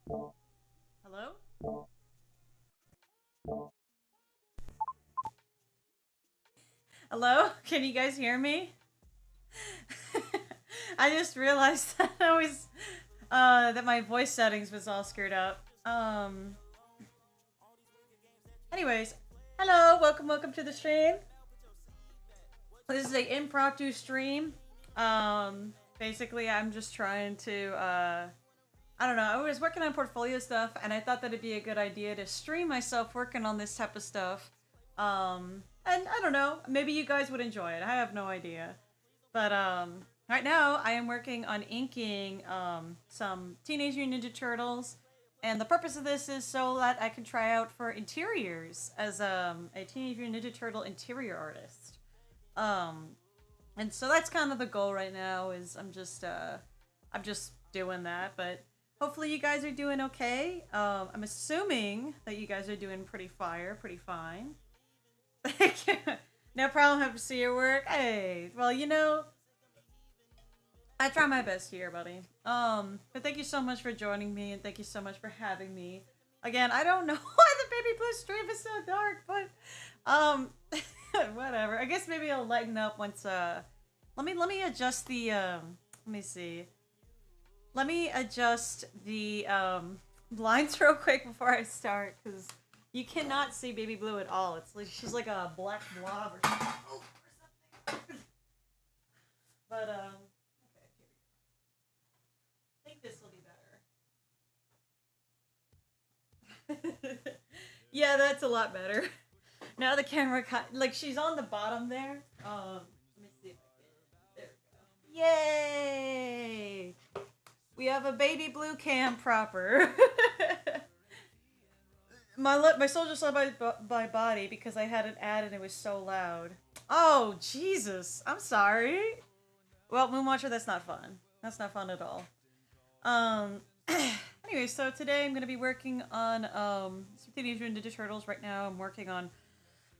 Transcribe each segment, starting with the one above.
Hello? Hello? Can you guys hear me? I just realized that I was that my voice settings was all screwed up. Anyways, hello, welcome to the stream. This is a impromptu stream. Basically I'm just trying to I don't know, I was working on portfolio stuff and I thought that it'd be a good idea to stream myself working on this type of stuff. And I don't know, maybe you guys would enjoy it. I have no idea. But right now I am working on inking some Teenage Mutant Ninja Turtles, and the purpose of this is so that I can try out for interiors as a Teenage Mutant Ninja Turtle interior artist. Um, and so that's kind of the goal right now. Is I'm just doing that, but hopefully you guys are doing okay. I'm assuming that you guys are doing pretty fire, pretty fine. No problem. Have to see your work. Hey, well, I try my best here, buddy. But thank you so much for joining me, and thank you so much for having me. Again, I don't know why the baby blue stream is so dark, but um, whatever. I guess maybe it'll lighten up once. Let me adjust the Let me see. Let me adjust the blinds real quick before I start, because you cannot see baby blue at all. It's like she's like a black blob or something. Oh, or something. But okay, here we go. I think this will be better. Yeah, that's a lot better. Now the camera like she's on the bottom there. Let me see if I can. There we go. Yay! We have a baby blue cam proper. My soul just left my body because I had an ad and it was so loud. Oh Jesus! I'm sorry. Well, Moonwatcher, that's not fun. That's not fun at all. Um. Anyway, so today I'm gonna be working on some Teenage Mutant Ninja Turtles. Right now, I'm working on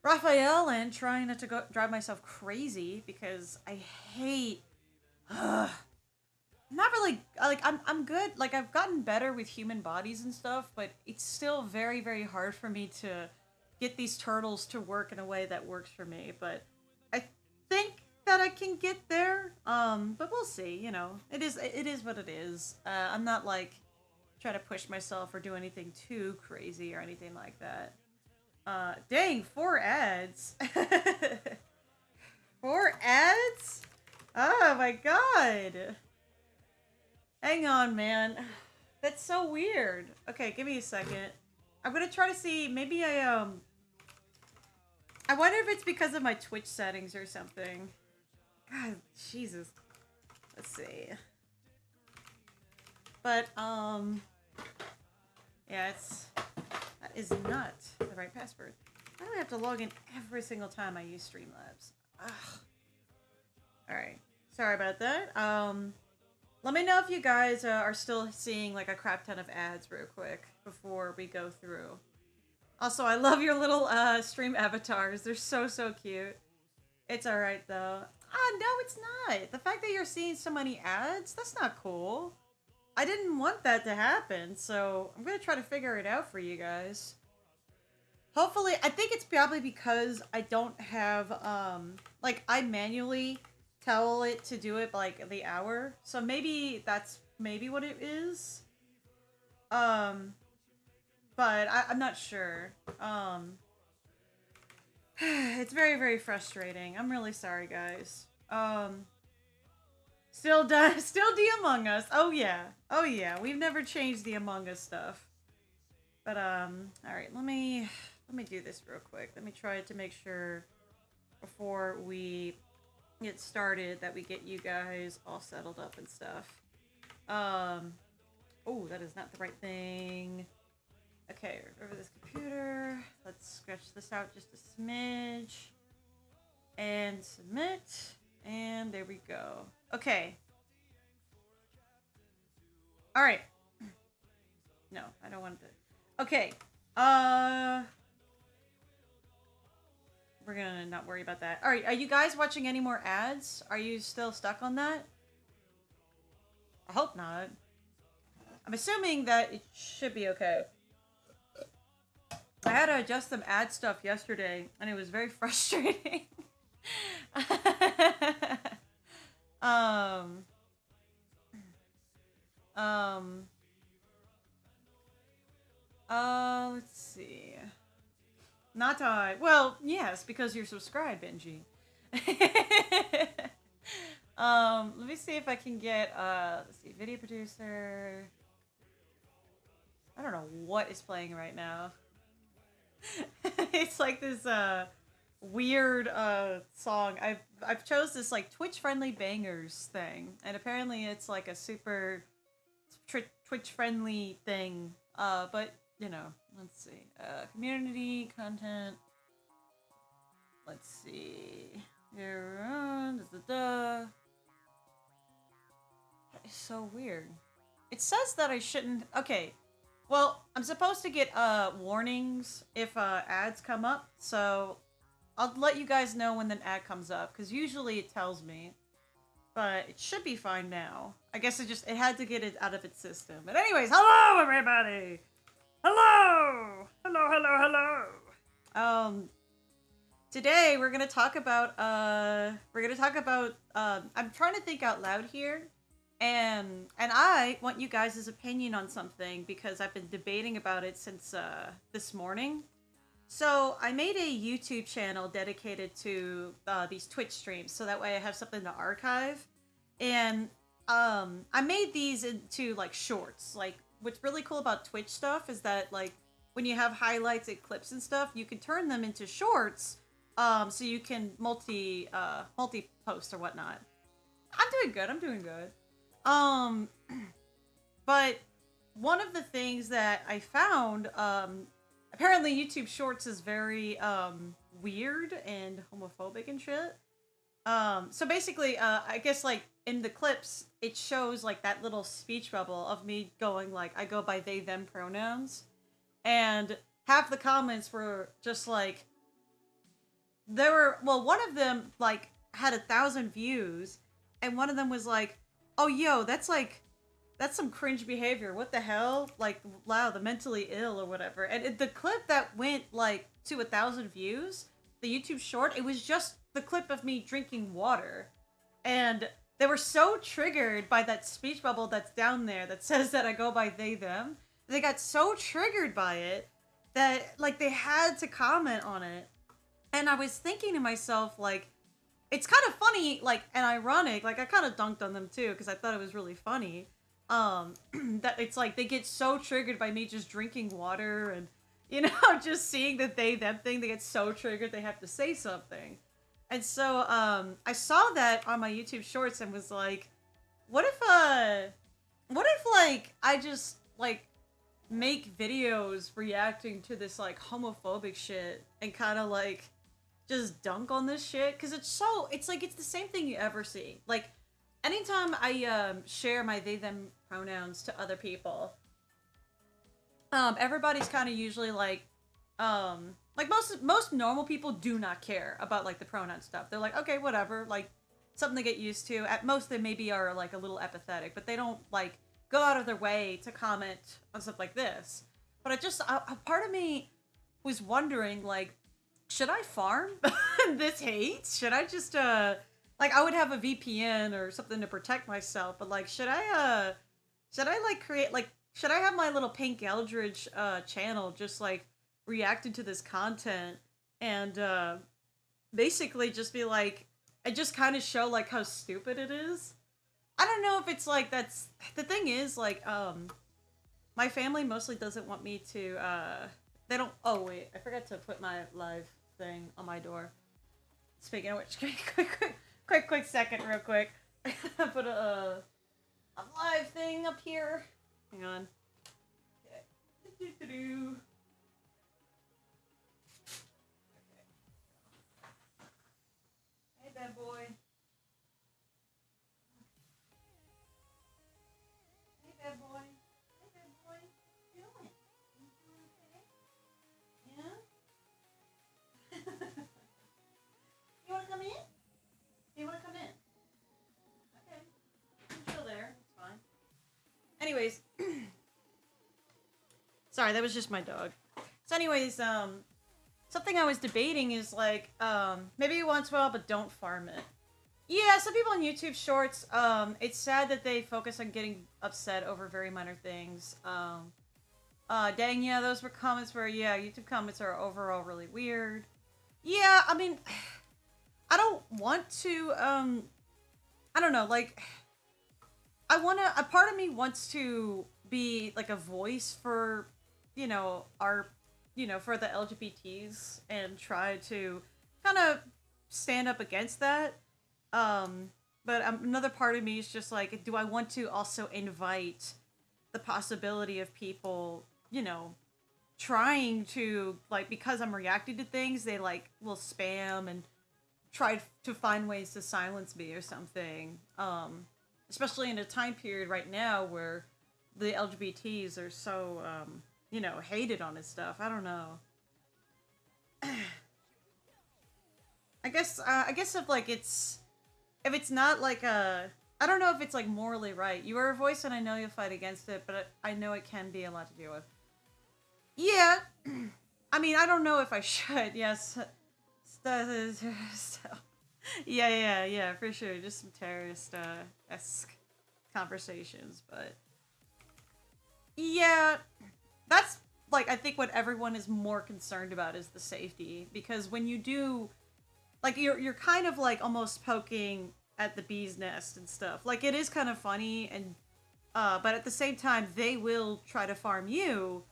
Raphael and trying not to drive myself crazy because I hate. Not really like I'm good. Like I've gotten better with human bodies and stuff, but it's still very hard for me to get these turtles to work in a way that works for me. But I think that I can get there. But we'll see. It is what it is. I'm not like trying to push myself or do anything too crazy or anything like that. Dang, 4 ads. 4 ads? Oh my god. Hang on, man. That's so weird. Okay, give me a second. I'm gonna try to see. Maybe I wonder if it's because of my Twitch settings or something. God, Jesus. Let's see. But yeah, that is not the right password. Why do I have to log in every single time I use Streamlabs? Ugh. All right. Sorry about that. Let me know if you guys are still seeing like a crap ton of ads real quick before we go through. Also, I love your little stream avatars. They're so cute. It's alright though. Ah, no, it's not. The fact that you're seeing so many ads, that's not cool. I didn't want that to happen, so I'm gonna try to figure it out for you guys. Hopefully, I think it's probably because I don't have, like, I manually tell it to do it like the hour. So maybe that's maybe what it is. Um, but I'm not sure. It's very frustrating. I'm really sorry, guys. Still the Among Us. Oh yeah. We've never changed the Among Us stuff. But all right. Let me do this real quick. Let me try to make sure before we get started that we get you guys all settled up and stuff. Oh, that is not the right thing. Okay, over this computer. Let's sketch this out just a smidge. And submit. And there we go. Okay. Alright. No, I don't want to. Okay. We're gonna not worry about that. Alright, are you guys watching any more ads? Are you still stuck on that? I hope not. I'm assuming that it should be okay. I had to adjust some ad stuff yesterday, and it was very frustrating. um, um, let's see. Not I. Well, yes, because you're subscribed, Benji. Let me see if I can get, let's see, video producer. I don't know what is playing right now. It's like this, weird, song. I've chose this, like, Twitch-friendly bangers thing. And apparently it's, like, a super Twitch-friendly thing. But, you know, let's see. Community, content. Let's see. Here, It's so weird. It says that I shouldn't... Okay. Well, I'm supposed to get, warnings if, ads come up. So, I'll let you guys know when an ad comes up. Because usually it tells me. But it should be fine now. I guess it had to get it out of its system. But anyways, hello everybody! Hello! Hello, hello, hello! Today we're gonna talk about, I'm trying to think out loud here. And I want you guys' opinion on something because I've been debating about it since, this morning. So, I made a YouTube channel dedicated to, these Twitch streams, so that way I have something to archive. And, I made these into, like, shorts. Like, what's really cool about Twitch stuff is that, like, when you have highlights and clips and stuff, you can turn them into shorts, so you can multi-post or whatnot. I'm doing good. But one of the things that I found, apparently YouTube Shorts is very, weird and homophobic and shit. So basically, I guess, like, in the clips, it shows, like, that little speech bubble of me going, like, I go by they, them pronouns. And half the comments were just, like, one of them, like, had 1,000 views, and one of them was like, oh, yo, that's some cringe behavior. What the hell? Like, wow, the mentally ill or whatever. And the clip that went, like, to 1,000 views, the YouTube short, it was just the clip of me drinking water. And they were so triggered by that speech bubble that's down there that says that I go by they, them. They got so triggered by it that, like, they had to comment on it. And I was thinking to myself, like, it's kind of funny, like, and ironic, like, I kind of dunked on them, too, because I thought it was really funny, that it's, like, they get so triggered by me just drinking water, and, you know, just seeing the they, them thing, they get so triggered they have to say something. And so, I saw that on my YouTube Shorts and was like, what if, like, I just, like, make videos reacting to this, like, homophobic shit, and kind of, like, just dunk on this shit, because it's like, it's the same thing you ever see. Like, anytime I share my they them pronouns to other people, everybody's kind of usually like most normal people do not care about, like, the pronoun stuff. They're like, okay, whatever, like, something to get used to. At most, they maybe are, like, a little empathetic, but they don't, like, go out of their way to comment on stuff like this. But a part of me was wondering, like, should I farm this hate? Should I just, like, I would have a VPN or something to protect myself, but, like, should I, like, should I have my little Pink Eldridge, channel just, like, reacting to this content and, basically just be, like, and just kind of show, like, how stupid it is? I don't know if it's, like, that's, the thing is, like, my family mostly doesn't want me to, they don't, oh, wait, I forgot to put my live thing on my door. Speaking of which, quick second, real quick. Put a live thing up here. Hang on. Okay. Okay. Hey, bad boy. Hey, bad boy. Hey, bad boy. What you doing? You doing okay? Yeah? You want to come in? You want to come in? Okay. You can chill there. It's fine. Anyways, Sorry, that was just my dog. So anyways, something I was debating is like, maybe you once well, but don't farm it. Yeah, some people on YouTube Shorts, it's sad that they focus on getting upset over very minor things. Dang, yeah, those were comments where, yeah, YouTube comments are overall really weird. Yeah, I mean, I don't want to, I don't know, like, a part of me wants to be, like, a voice for, you know, for the LGBTs and try to kind of stand up against that. But another part of me is just like, do I want to also invite the possibility of people, trying to, like, because I'm reacting to things, they, like, will spam and try to find ways to silence me or something. Especially in a time period right now where the LGBTs are so, hated on and stuff. I don't know. I guess if it's not like I don't know if it's like morally right. You are a voice and I know you'll fight against it, but I know it can be a lot to deal with. Yeah. I mean, I don't know if I should. Yes. Yeah, for sure. Just some terrorist-esque conversations, but yeah, that's like I think what everyone is more concerned about is the safety, because when you do, like, you're kind of like almost poking at the bee's nest and stuff. Like, it is kind of funny, and but at the same time they will try to farm you,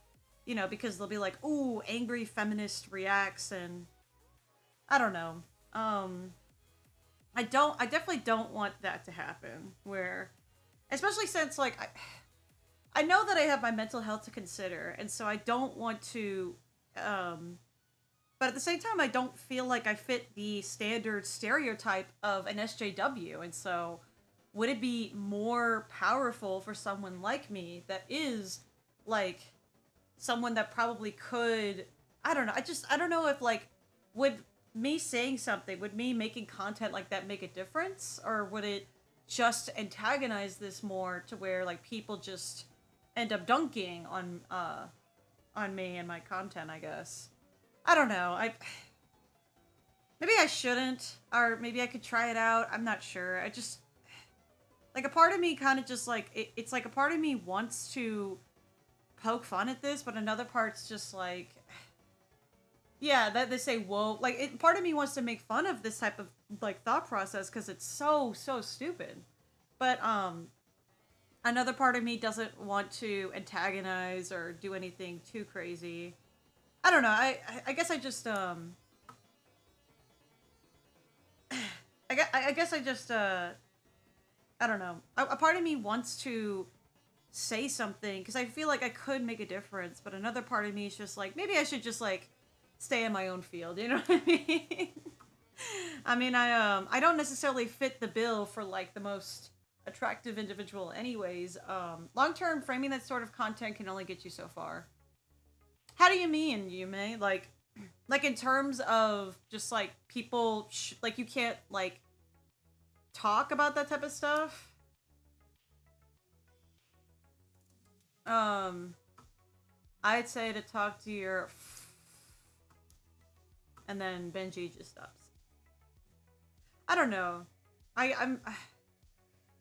because they'll be like, ooh, angry feminist reacts, and I don't know. I definitely don't want that to happen, where, especially since, like, I know that I have my mental health to consider, and so I don't want to, but at the same time, I don't feel like I fit the standard stereotype of an SJW, and so would it be more powerful for someone like me that is, like, someone that probably could, I don't know, I don't know if, like, would me saying something, would me making content like that make a difference, or would it just antagonize this more to where, like, people just end up dunking on me and my content, I guess. I don't know. Maybe I shouldn't, or maybe I could try it out. I'm not sure. I just, like, a part of me kind of just, like, it's like a part of me wants to poke fun at this, but another part's just like, yeah, that they say, whoa, like, part of me wants to make fun of this type of, like, thought process because it's so stupid, but another part of me doesn't want to antagonize or do anything too crazy. I don't know. I guess I just I guess I just I don't know. A part of me wants to say something because I feel like I could make a difference, but another part of me is just like, maybe I should just, like, stay in my own field, you know what I mean? I mean, I don't necessarily fit the bill for, like, the most attractive individual anyways. Long-term framing that sort of content can only get you so far. How do you mean, Yume? Like in terms of just, like, people, like, you can't, like, talk about that type of stuff? I'd say to talk to your and then Benji just stops. I don't know. I'm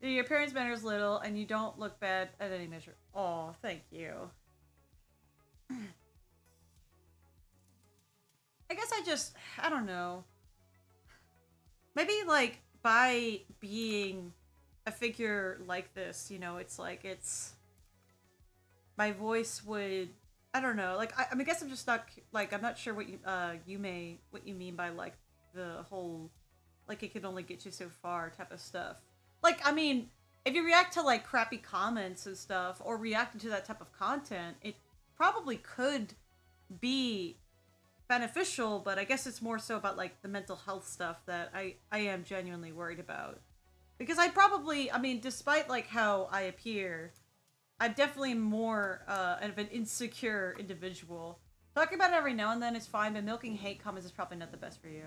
your appearance matters little, and you don't look bad at any measure. Oh, thank you. I guess I don't know. Maybe, like, by being a figure like this, it's my voice would, I don't know, like, I guess I'm just not, like, I'm not sure what you mean by, like, the whole, like, it could only get you so far type of stuff. Like, I mean, if you react to, like, crappy comments and stuff, or reacting to that type of content, it probably could be beneficial, but I guess it's more so about, like, the mental health stuff that I am genuinely worried about. Because I mean, despite, like, how I appear, I'm definitely more of an insecure individual. Talking about it every now and then is fine, but milking hate comments is probably not the best for you.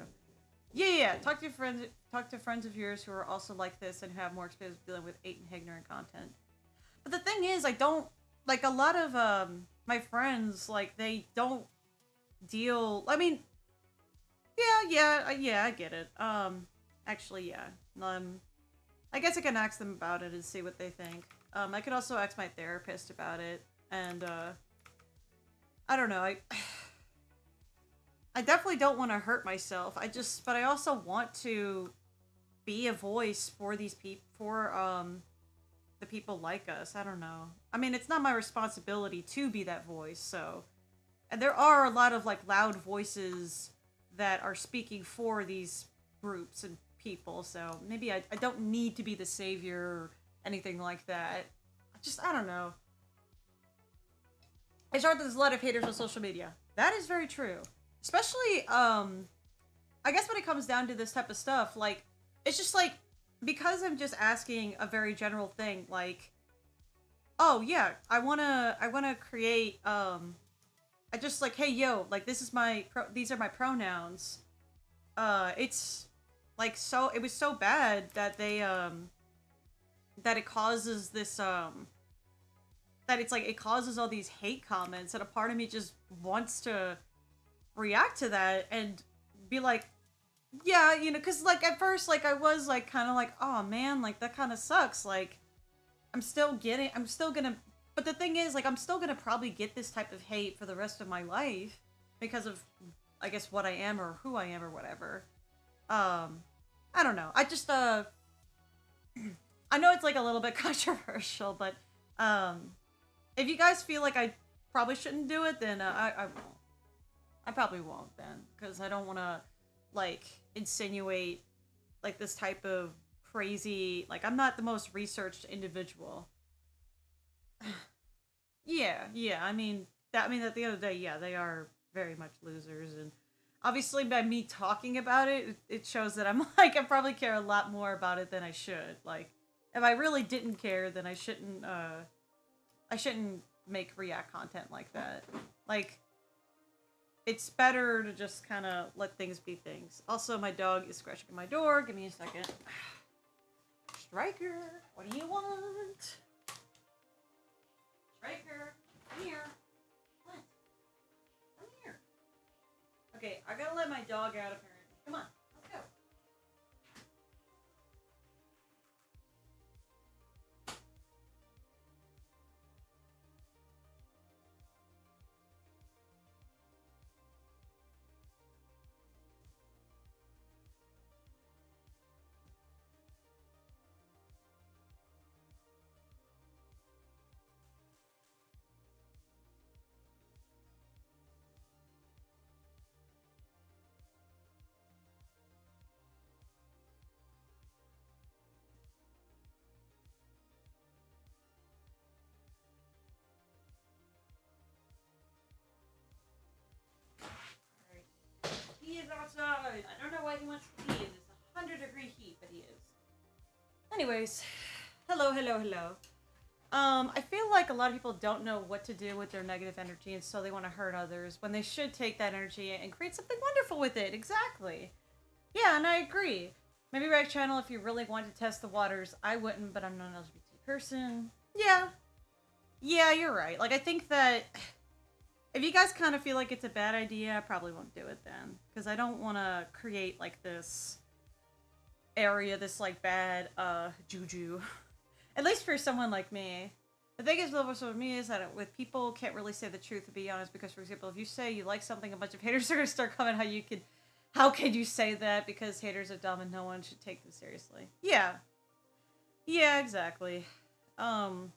Yeah. Talk to friends of yours who are also like this and who have more experience dealing with hate and ignorant content. But the thing is, I don't, like, a lot of my friends, like, they don't deal, I mean, yeah, I get it. Actually, yeah. I guess I can ask them about it and see what they think. I could also ask my therapist about it, and, I don't know, I definitely don't want to hurt myself. But I also want to be a voice for these people, for, the people like us. I don't know. I mean, it's not my responsibility to be that voice, so. And there are a lot of, like, loud voices that are speaking for these groups and people, so maybe I don't need to be the savior or anything like that. I don't know. It's hard that there's a lot of haters on social media. That is very true. Especially, I guess when it comes down to this type of stuff, like, it's just like, because I'm just asking a very general thing, like, oh yeah, I wanna create, I just like, hey yo, like, these are my pronouns. It's like, it was so bad that that it causes this, that it's like, it causes all these hate comments, and a part of me just wants to react to that and be like, yeah, because, like, at first, like, I was, like, kind of like, oh man, like, that kind of sucks, like, I'm still gonna, but the thing is, like, I'm still gonna probably get this type of hate for the rest of my life because of, I guess, what I am or who I am or whatever. I don't know. I know it's, like, a little bit controversial, but, if you guys feel like I probably shouldn't do it, then, I won't. I probably won't then, because I don't want to, like, insinuate, like, this type of crazy, like, I'm not the most researched individual. Yeah, at the end of the day, yeah, they are very much losers, and obviously by me talking about it, it shows that I'm like, I probably care a lot more about it than I should. Like, if I really didn't care, then I shouldn't make react content like that. Like, it's better to just kind of let things be things. Also, my dog is scratching at my door. Give me a second. Striker, what do you want? Striker, come here. What? Come here. Okay, I gotta let my dog out apparently. Come on, let's go. Alright. He is outside. I don't know why he wants to pee in this 100-degree heat, but he is. Anyways, hello. I feel like a lot of people don't know what to do with their negative energy, and so they want to hurt others when they should take that energy and create something wonderful with it. Exactly. Yeah, and I agree. Maybe right channel if you really want to test the waters. I wouldn't, but I'm not an LGBT person. Yeah. Yeah, you're right. Like, I think that if you guys kind of feel like it's a bad idea, I probably won't do it then. Because I don't want to create, like, this area, this, like, bad, juju. At least for someone like me. The thing is with me is that with people can't really say the truth, to be honest, because, for example, if you say you like something, a bunch of haters are going to start coming, how can you say that? Because haters are dumb and no one should take them seriously. Yeah. Yeah, exactly. And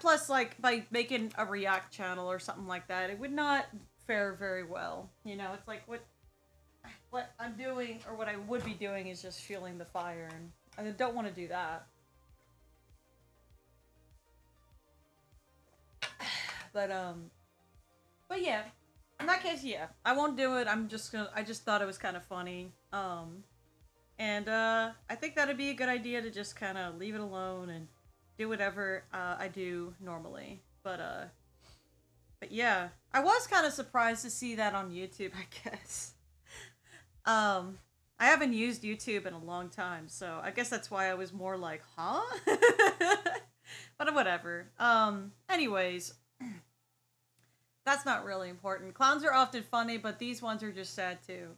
plus, like, by making a React channel or something like that, it would not fare very well. You know, it's like, what I'm doing, or what I would be doing, is just fueling the fire, and I don't want to do that. But yeah, in that case, yeah, I won't do it. I just thought it was kind of funny. And I think that'd be a good idea to just kind of leave it alone and do whatever I do normally. But yeah, I was kind of surprised to see that on YouTube, I guess. I haven't used YouTube in a long time, so I guess that's why I was more like, huh? But whatever. Anyways, That's not really important. Clowns are often funny, but these ones are just sad too.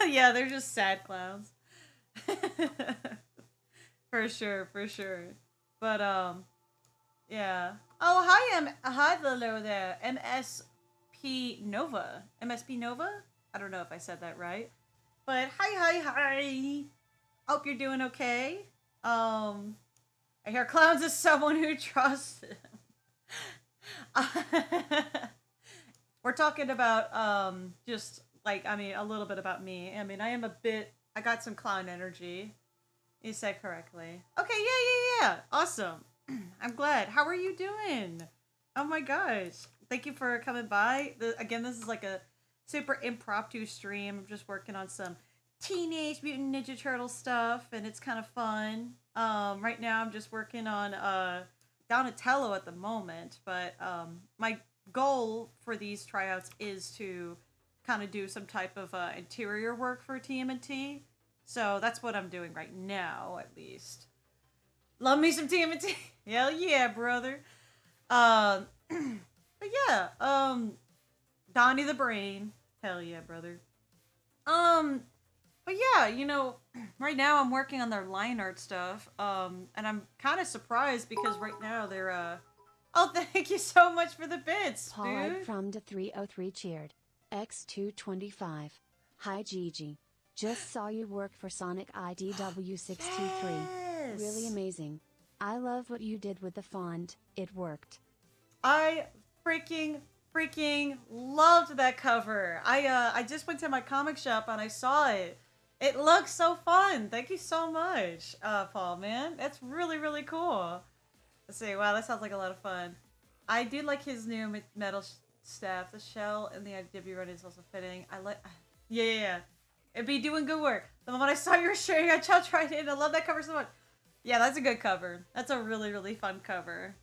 Yeah, they're just sad clowns. For sure, for sure. But yeah. Oh, hi hello there. MSP Nova. MSP Nova? I don't know if I said that right. But hi. Hope you're doing okay. I hear clowns is someone who trusts him. We're talking about just like, I mean, a little bit about me. I mean, I got some clown energy. You said correctly. Okay, yeah. Awesome. I'm glad. How are you doing? Oh my gosh. Thank you for coming by. Again, this is like a super impromptu stream. I'm just working on some Teenage Mutant Ninja Turtle stuff, and it's kind of fun. Right now I'm just working on Donatello at the moment, but my goal for these tryouts is to kind of do some type of interior work for TMNT. So that's what I'm doing right now, at least. Love me some TMNT. Hell yeah, brother. But yeah, Donnie the Brain. Hell yeah, brother. But yeah, you know, right now I'm working on their line art stuff. And I'm kind of surprised because right now they're oh, thank you so much for the bits, Paul dude. from the 303 cheered. X225. Hi Gigi. Just saw you work for Sonic IDW623. Yes. Really amazing. I love what you did with the font. It worked. I freaking loved that cover. I just went to my comic shop and I saw it. It looks so fun. Thank you so much, Paul, man. That's really cool. Let's see. Wow, that sounds like a lot of fun. I do like his new metal staff. The shell and the IDW run is also fitting. I like... Yeah. It'd be doing good work. The moment I saw you were sharing, I jumped right in. I love that cover so much. Yeah, that's a good cover. That's a really fun cover.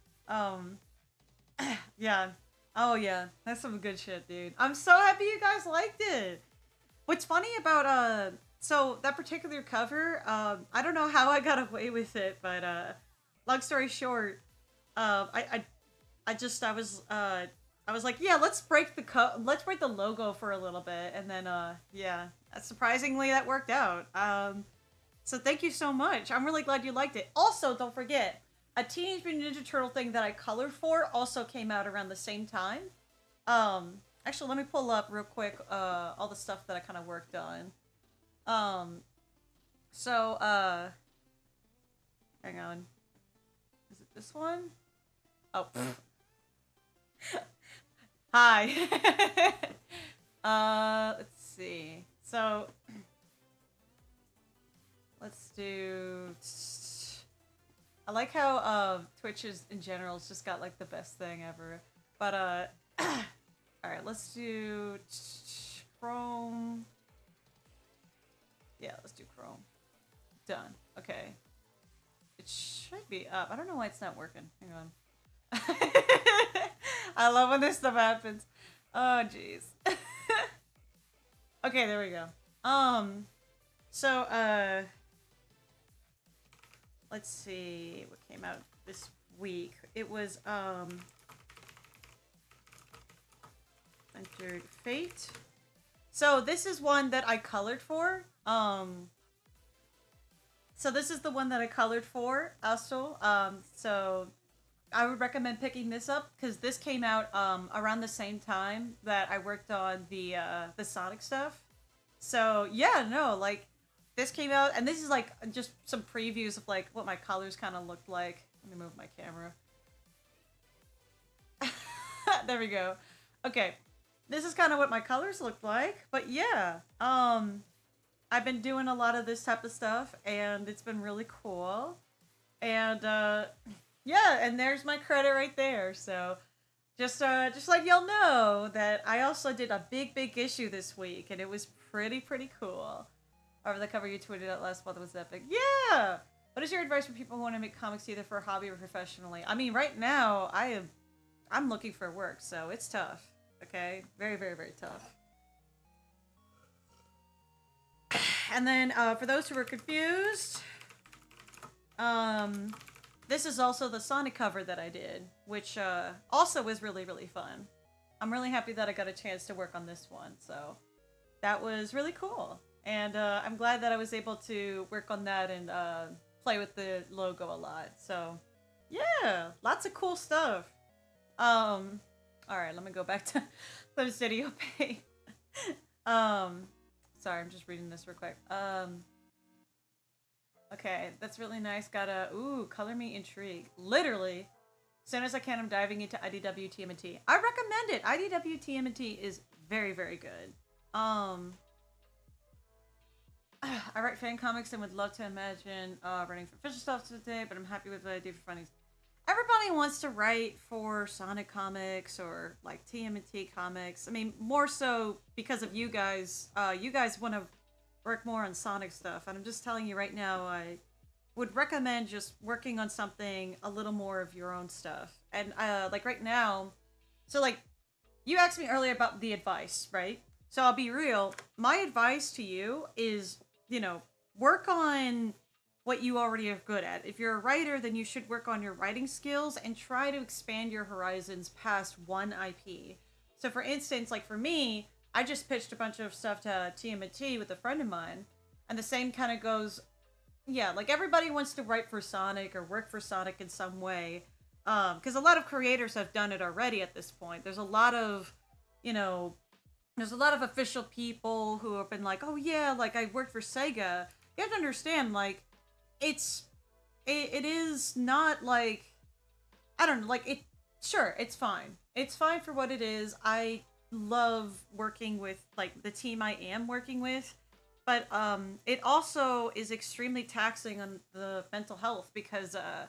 Yeah. Oh, yeah. That's some good shit, dude. I'm so happy you guys liked it. What's funny about, so that particular cover, I don't know how I got away with it, but, long story short, I was like, yeah, let's break the logo for a little bit, and then yeah, surprisingly that worked out. So thank you so much. I'm really glad you liked it. Also, don't forget, a Teenage Mutant Ninja Turtle thing that I colored for also came out around the same time. Actually, let me pull up real quick all the stuff that I kind of worked on. So hang on. Is it this one? Oh. Hi. Let's see. So, let's do... I like how Twitch is, in general, has just got like the best thing ever. But alright, let's do Chrome. Yeah, let's do Chrome. Done. Okay. It should be up. I don't know why it's not working. Hang on. I love when this stuff happens. Oh, jeez. Okay, there we go. So, let's see what came out this week. It was, entered Fate. So this is one that I colored for. So this is the one that I colored for, also. So I would recommend picking this up because this came out around the same time that I worked on the Sonic stuff. So yeah, no, like this came out, and this is like just some previews of like what my colors kind of looked like. Let me move my camera. There we go. Okay, this is kind of what my colors looked like. But yeah, I've been doing a lot of this type of stuff, and it's been really cool. And yeah, and there's my credit right there. So just like y'all know that I also did a big issue this week, and it was pretty cool. Over the cover you tweeted out last month was epic. Yeah. What is your advice for people who want to make comics either for a hobby or professionally? I mean, right now I'm looking for work, so it's tough. Okay, very tough. And then for those who were confused, this is also the Sonic cover that I did, which also was really fun. I'm really happy that I got a chance to work on this one. So that was really cool. And I'm glad that I was able to work on that and play with the logo a lot. So yeah, lots of cool stuff. All right, let me go back to the Studio Pay. Sorry, I'm just reading this real quick. Okay, that's really nice. Color me intrigued. Literally, as soon as I can, I'm diving into IDW TMNT. I recommend it. IDW TMNT is very, very good. I write fan comics and would love to imagine writing for official stuff today, but I'm happy with what I do for funnies. Everybody wants to write for Sonic comics or like TMNT comics. I mean, more so because of you guys. You guys want to work more on Sonic stuff, and I'm just telling you right now, I would recommend just working on something a little more of your own stuff. And like right now, so like you asked me earlier about the advice, right? So I'll be real. My advice to you is, work on what you already are good at. If you're a writer, then you should work on your writing skills and try to expand your horizons past one IP. So for instance, like for me, I just pitched a bunch of stuff to TMNT with a friend of mine, and the same kind of goes, yeah, like everybody wants to write for Sonic or work for Sonic in some way, because a lot of creators have done it already at this point. There's a lot of, there's a lot of official people who have been like, oh yeah, like I worked for Sega. You have to understand, like, it is not like, I don't know, like sure, it's fine. It's fine for what it is. I love working with like the team I am working with, but it also is extremely taxing on the mental health because I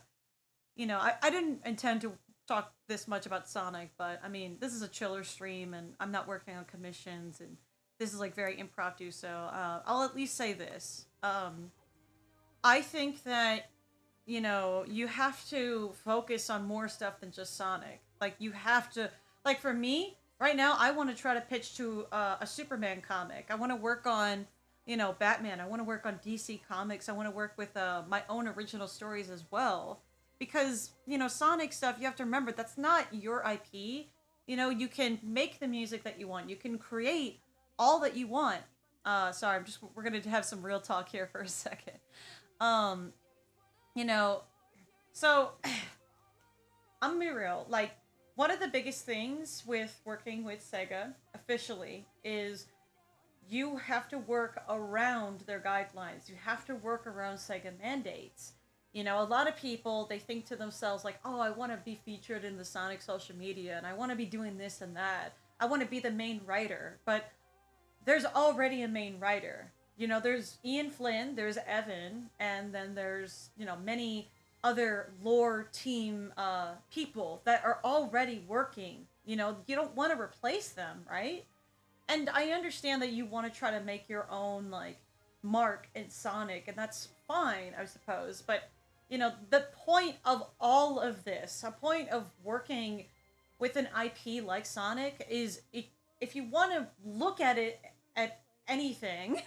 didn't intend to talk this much about Sonic, but I mean, this is a chiller stream and I'm not working on commissions and this is like very impromptu, so I'll at least say this. I think that, you have to focus on more stuff than just Sonic. Like, you have to, like, for me, right now, I want to try to pitch to a Superman comic. I want to work on, Batman. I want to work on DC Comics. I want to work with my own original stories as well. Because, Sonic stuff, you have to remember, that's not your IP. You can make the music that you want. You can create all that you want. Sorry, we're going to have some real talk here for a second. So I'm gonna be real. Like, one of the biggest things with working with Sega officially is you have to work around their guidelines. You have to work around Sega mandates. A lot of people, they think to themselves like, oh, I want to be featured in the Sonic social media and I want to be doing this and that. I want to be the main writer, but there's already a main writer. There's Ian Flynn, there's Evan, and then there's, many other lore team people that are already working. You don't want to replace them, right? And I understand that you want to try to make your own, like, mark in Sonic, and that's fine, I suppose. But, the point of all of this, a point of working with an IP like Sonic is if you want to look at it at anything...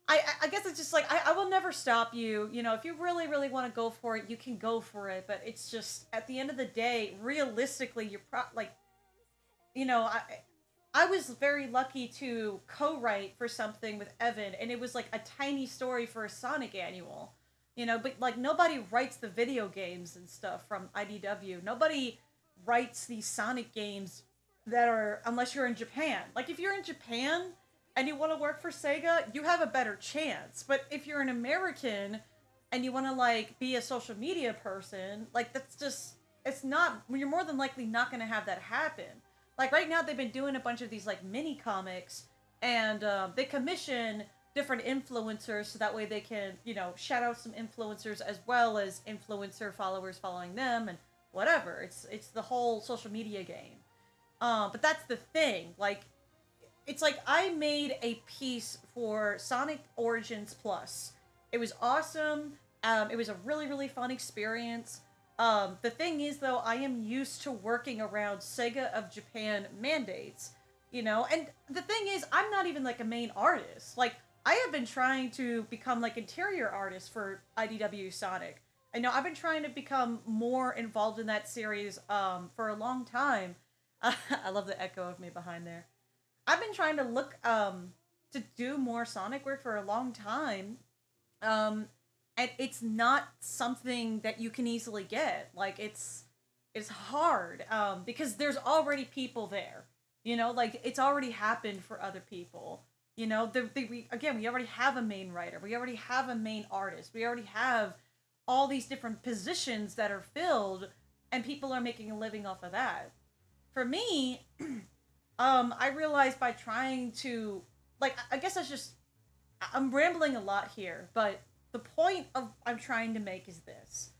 I guess it's just like, I will never stop you. If you really, really want to go for it, you can go for it. But it's just, at the end of the day, realistically, you're I was very lucky to co-write for something with Evan, and it was like a tiny story for a Sonic annual. But like nobody writes the video games and stuff from IDW. Nobody writes these Sonic games that are, unless you're in Japan. Like, if you're in Japan and you want to work for Sega, you have a better chance. But if you're an American and you want to, like, be a social media person, like, that's just, it's not, you're more than likely not going to have that happen. Like, right now, they've been doing a bunch of these, like, mini comics, and they commission different influencers so that way they can, shout out some influencers as well as influencer followers following them and whatever. It's the whole social media game. But that's the thing, like, it's like I made a piece for Sonic Origins Plus. It was awesome. It was a really, really fun experience. The thing is, though, I am used to working around Sega of Japan mandates, and the thing is, I'm not even, like, a main artist. Like, I have been trying to become, like, interior artist for IDW Sonic. I know I've been trying to become more involved in that series, for a long time. I love the echo of me behind there. I've been trying to look to do more Sonic work for a long time. Um and it's not something that you can easily get. Like it's hard because there's already people there. You know, like it's already happened for other people. You know, we already have a main writer. We already have a main artist. We already have all these different positions that are filled and people are making a living off of that. For me, I realized by trying to like I guess that's just I'm rambling a lot here, but the point of I'm trying to make is this.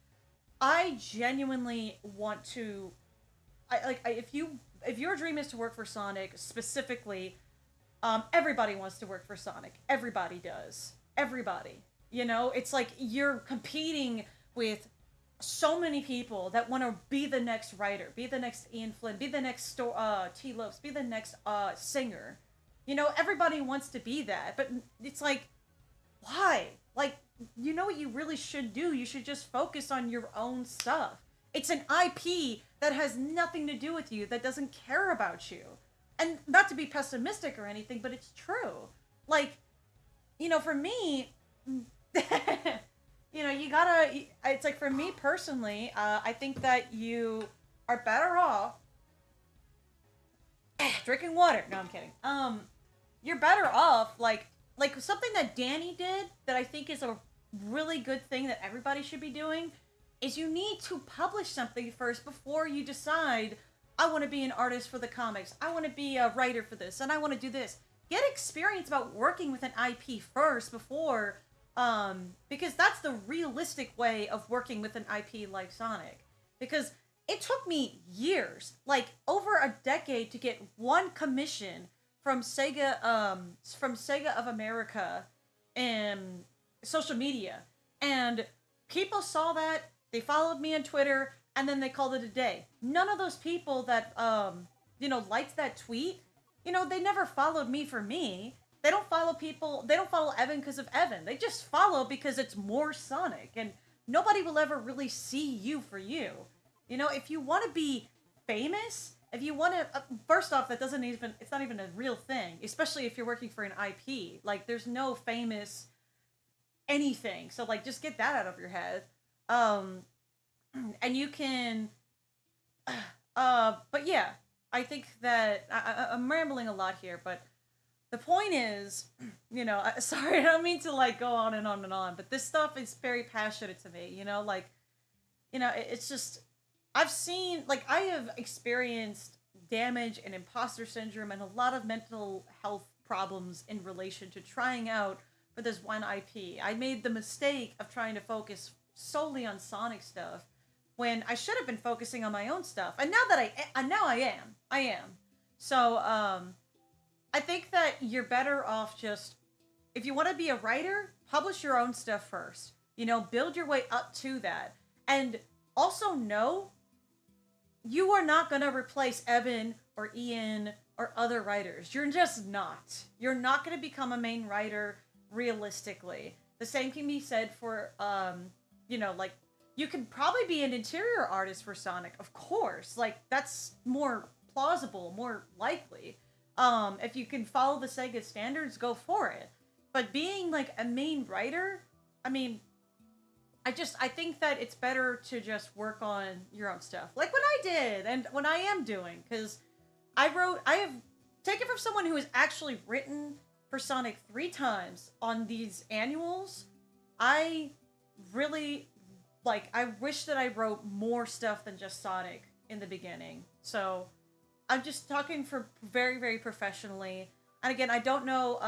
I genuinely want to if your dream is to work for Sonic specifically, everybody wants to work for Sonic. Everybody does. Everybody. You know, it's like you're competing with so many people that want to be the next writer, be the next Ian Flynn, be the next T. Lopes, be the next singer. You know, everybody wants to be that, but it's like, why? Like, you know what you really should do? You should just focus on your own stuff. It's an IP that has nothing to do with you, that doesn't care about you. And not to be pessimistic or anything, but it's true. Like, you know, for me, you know, you gotta, it's like for me personally, I think that you are better off drinking water. No, I'm kidding. You're better off, like something that Danny did that I think is a really good thing that everybody should be doing is you need to publish something first before you decide, I want to be an artist for the comics. I want to be a writer for this, and I want to do this. Get experience about working with an IP first before, because that's the realistic way of working with an IP like Sonic. Because it took me years, like over a decade, to get one commission from Sega of America and social media. And people saw that, they followed me on Twitter, and then they called it a day. None of those people that, you know, liked that tweet, you know, they never followed me for me. They don't follow Evan because of Evan. They just follow because it's more Sonic, and nobody will ever really see you for you. You know, if you want to be famous, if you want to, first off, it's not even a real thing, especially if you're working for an IP. Like, there's no famous anything. So, like, just get that out of your head. And you can, but yeah, I think that I'm rambling a lot here, but the point is, you know, sorry, I don't mean to like go on and on and on, but this stuff is very passionate to me, you know, like, you know, it's just, I've seen, like, I have experienced damage and imposter syndrome and a lot of mental health problems in relation to trying out for this one IP. I made the mistake of trying to focus solely on Sonic stuff when I should have been focusing on my own stuff. And now I am. So, I think that you're better off just, if you want to be a writer, publish your own stuff first. You know, build your way up to that. And also know you are not going to replace Evan or Ian or other writers. You're just not. You're not going to become a main writer realistically. The same can be said for, you know, like, you could probably be an interior artist for Sonic, of course. Like, that's more plausible, more likely. If you can follow the Sega standards, go for it. But being, like, a main writer, I mean, I think that it's better to just work on your own stuff. Like what I did, and what I am doing. Because I have taken from someone who has actually written for Sonic 3 times on these annuals. I really, like, I wish that I wrote more stuff than just Sonic in the beginning. So, I'm just talking for very, very professionally. And again, I don't know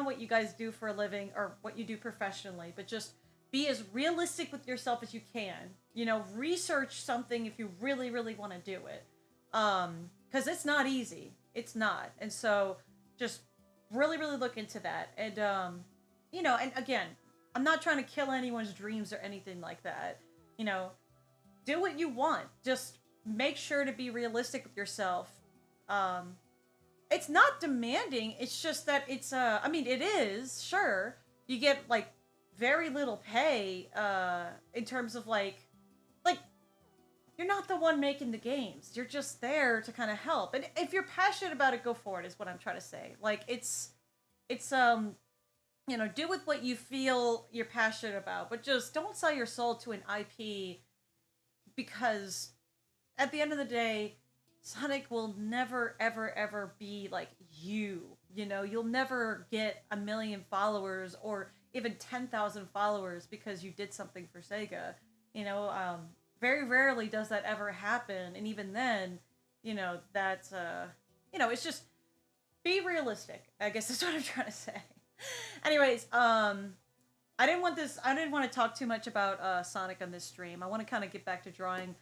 what you guys do for a living or what you do professionally, but just be as realistic with yourself as you can. You know, research something if you really, really want to do it. Because it's not easy. It's not. And so, just really, really look into that. And, you know, and again, I'm not trying to kill anyone's dreams or anything like that. You know, do what you want. Just make sure to be realistic with yourself. It's not demanding. It's just that it's, I mean, it is, sure. You get, like, very little pay, in terms of, like, you're not the one making the games. You're just there to kind of help. And if you're passionate about it, go for it, is what I'm trying to say. Like, it's, you know, do with what you feel you're passionate about, but just don't sell your soul to an IP, because at the end of the day, Sonic will never, ever, ever be like you. You know, you'll never get 1 million followers or even 10,000 followers because you did something for Sega. You know, very rarely does that ever happen. And even then, you know, that's, you know, it's just be realistic, I guess is what I'm trying to say. Anyways, I didn't want to talk too much about Sonic on this stream. I want to kind of get back to drawing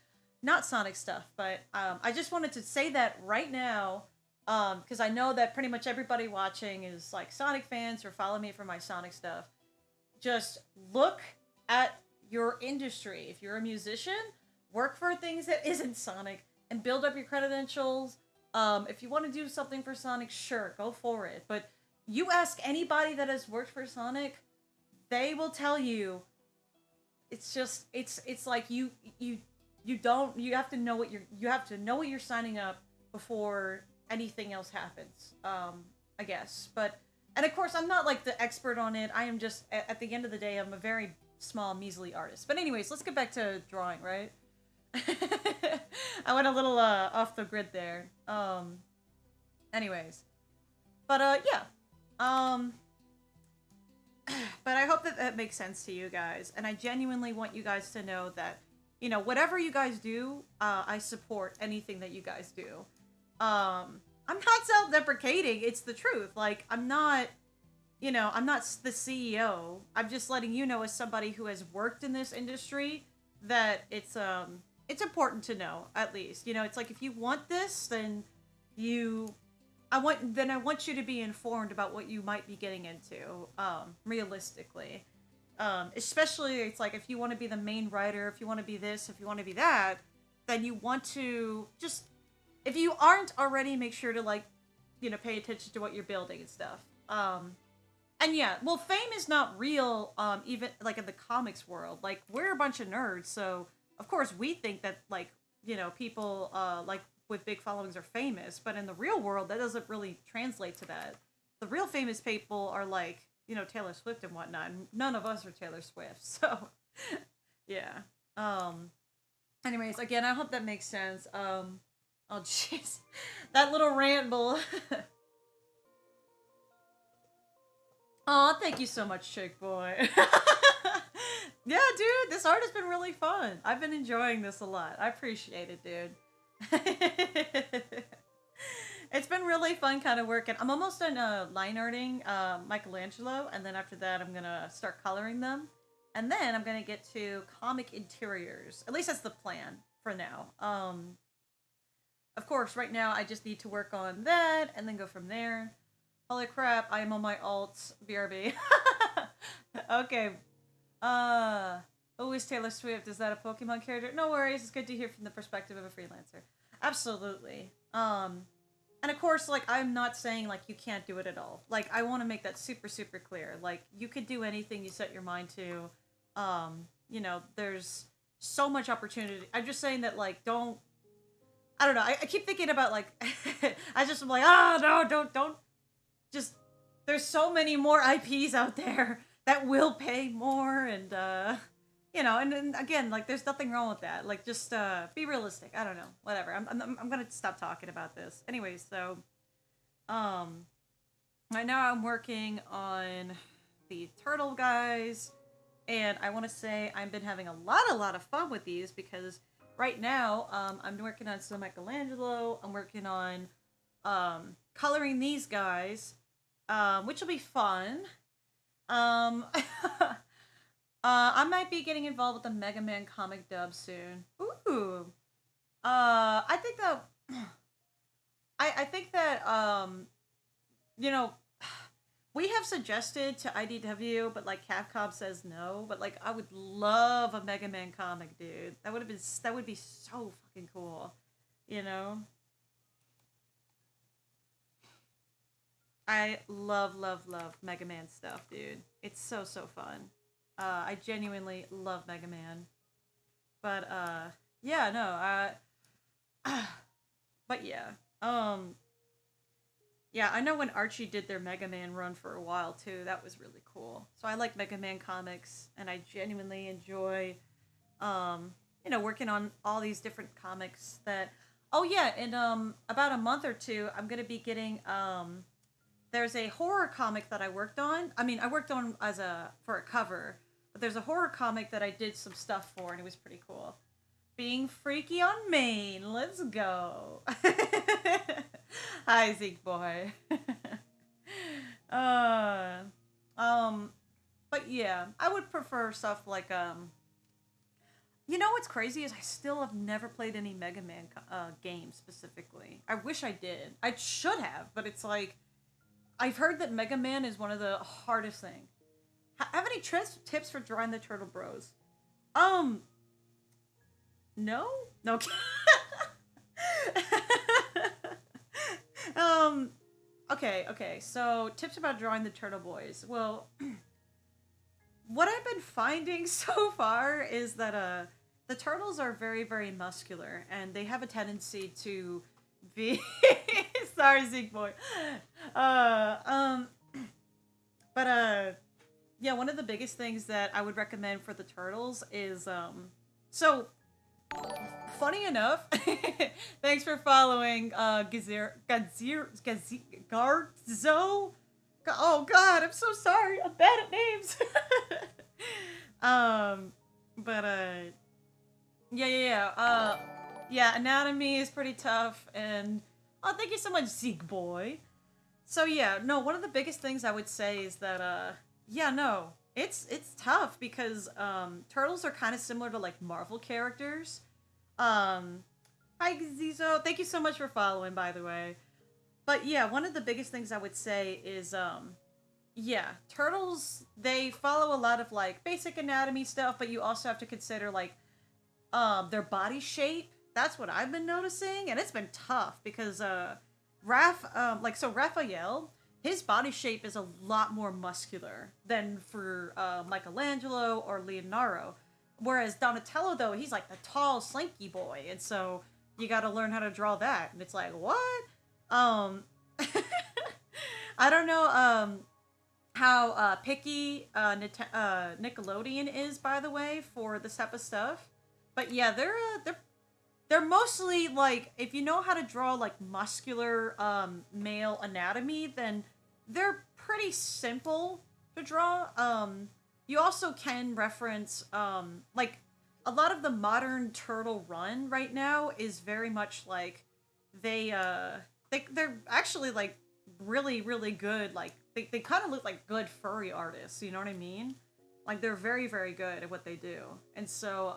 not Sonic stuff, but I just wanted to say that right now, because I know that pretty much everybody watching is like Sonic fans or follow me for my Sonic stuff. Just look at your industry. If you're a musician, work for things that isn't Sonic and build up your credentials. If you want to do something for Sonic, sure, go for it. But you ask anybody that has worked for Sonic, they will tell you it's just it's like you have to know what you're signing up before anything else happens. I guess. But and of course I'm not like the expert on it. I am just at the end of the day I'm a very small measly artist. But anyways, let's get back to drawing, right? I went a little off the grid there. Anyways. But yeah. But I hope that that makes sense to you guys, and I genuinely want you guys to know that, you know, whatever you guys do, I support anything that you guys do. I'm not self-deprecating, it's the truth. Like, I'm not, you know, I'm not the CEO. I'm just letting you know as somebody who has worked in this industry that it's important to know, at least. You know, it's like if you want this, then I want you to be informed about what you might be getting into, realistically. Especially, it's like, if you want to be the main writer, if you want to be this, if you want to be that, then you want to just, if you aren't already, make sure to, like, you know, pay attention to what you're building and stuff. And yeah, well, fame is not real, even, like, in the comics world. Like, we're a bunch of nerds, so, of course, we think that, like, you know, people, like, with big followings are famous, but in the real world, that doesn't really translate to that. The real famous people are like, you know, Taylor Swift and whatnot. And none of us are Taylor Swift, so yeah. Anyways, again, I hope that makes sense. Oh jeez, that little ramble. Oh, thank you so much, Chick Boy. Yeah, dude, this art has been really fun. I've been enjoying this a lot. I appreciate it, dude. It's been really fun kind of working. I'm almost done line arting Michelangelo, and then after that I'm gonna start coloring them, and then I'm gonna get to comic interiors. At least that's the plan for now. Of course, right now I just need to work on that and then go from there. Holy crap, I am on my alts, BRB. Okay. Who is Taylor Swift? Is that a Pokemon character? No worries, it's good to hear from the perspective of a freelancer. Absolutely. And of course, like, I'm not saying, like, you can't do it at all. Like, I want to make that super, super clear. Like, you could do anything you set your mind to. You know, there's so much opportunity. I'm just saying that, like, don't... I don't know, I keep thinking about, like... I just am like, no, don't... Just... There's so many more IPs out there that will pay more, and, you know, and again, like, there's nothing wrong with that. Like, just be realistic. I don't know, whatever. I'm gonna stop talking about this. Anyways, so right now I'm working on the turtle guys, and I want to say I've been having a lot of fun with these, because right now I'm working on some Michelangelo. I'm working on coloring these guys, which will be fun. I might be getting involved with the Mega Man comic dub soon. Ooh. I think that... I think that, you know, we have suggested to IDW, but, like, Capcom says no. But, like, I would love a Mega Man comic, dude. That would be so fucking cool. You know? I love Mega Man stuff, dude. It's so fun. I genuinely love Mega Man. But, Yeah, no, but yeah. Um, yeah, I know when Archie did their Mega Man run for a while too. That was really cool. So I like Mega Man comics, and I genuinely enjoy, working on all these different comics. That, oh yeah, in about a month or two, I'm gonna be getting there's a horror comic that I worked on. I mean, I worked on as a for a cover, but there's a horror comic that I did some stuff for, and it was pretty cool. Being freaky on Maine. Let's go. Hi, Zeke boy. uh, um, but yeah, I would prefer stuff like You know what's crazy is I still have never played any Mega Man games specifically. I wish I did. I should have, but it's like I've heard that Mega Man is one of the hardest things. Have any tips for drawing the Turtle Bros? Um, no, no. um, okay. So tips about drawing the Turtle Boys. Well, what I've been finding so far is that the turtles are very very muscular and they have a tendency to be sorry Zeke boy uh um but yeah, one of the biggest things that I would recommend for the turtles is so funny enough thanks for following Garzo. Oh god, I'm so sorry, I'm bad at names. But yeah, anatomy is pretty tough, and oh, thank you so much, Zeke boy. So yeah, no, one of the biggest things I would say is that yeah, no, it's tough because turtles are kind of similar to like Marvel characters. Um, Hi Zizo, thank you so much for following, by the way. But yeah, one of the biggest things I would say is yeah, turtles, they follow a lot of like basic anatomy stuff, but you also have to consider like their body shape. That's what I've been noticing, and it's been tough because Raphael, his body shape is a lot more muscular than for Michelangelo or Leonardo. Whereas Donatello, though, he's like the tall, slinky boy, and so you got to learn how to draw that. And it's like, what? Um, I don't know how picky Nickelodeon is, by the way, for this type of stuff. But yeah, they're mostly like, if you know how to draw like muscular male anatomy, then they're pretty simple to draw. You also can reference like a lot of the modern turtle run right now is very much like they're actually like really really good, like they kind of look like good furry artists, you know what I mean? Like they're very very good at what they do. And so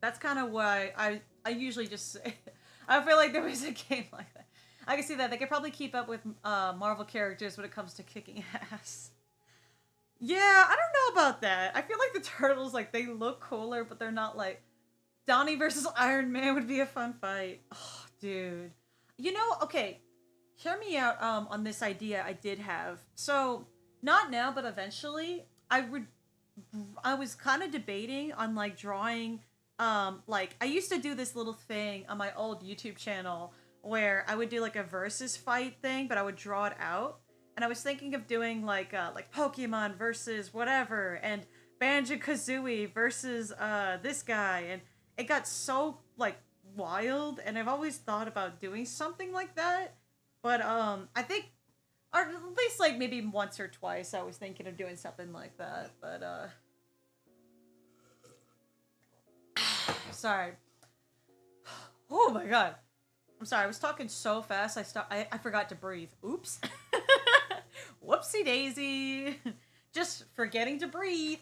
that's kind of why I usually just say I feel like there was a game like that. I can see that they could probably keep up with Marvel characters when it comes to kicking ass. Yeah, I don't know about that. I feel like the turtles, like, they look cooler, but they're not like Donnie versus Iron Man would be a fun fight. Oh, dude. You know, okay, hear me out on this idea I did have. So, not now, but eventually, I was kind of debating on like drawing like I used to do this little thing on my old YouTube channel where I would do like a versus fight thing, but I would draw it out. And I was thinking of doing like Pokemon versus whatever, and Banjo Kazooie versus this guy, and it got so like wild. And I've always thought about doing something like that, but I think, or at least like maybe once or twice, I was thinking of doing something like that. But sorry. Oh my god. I'm sorry. I was talking so fast. I forgot to breathe. Oops. Whoopsie daisy. Just forgetting to breathe.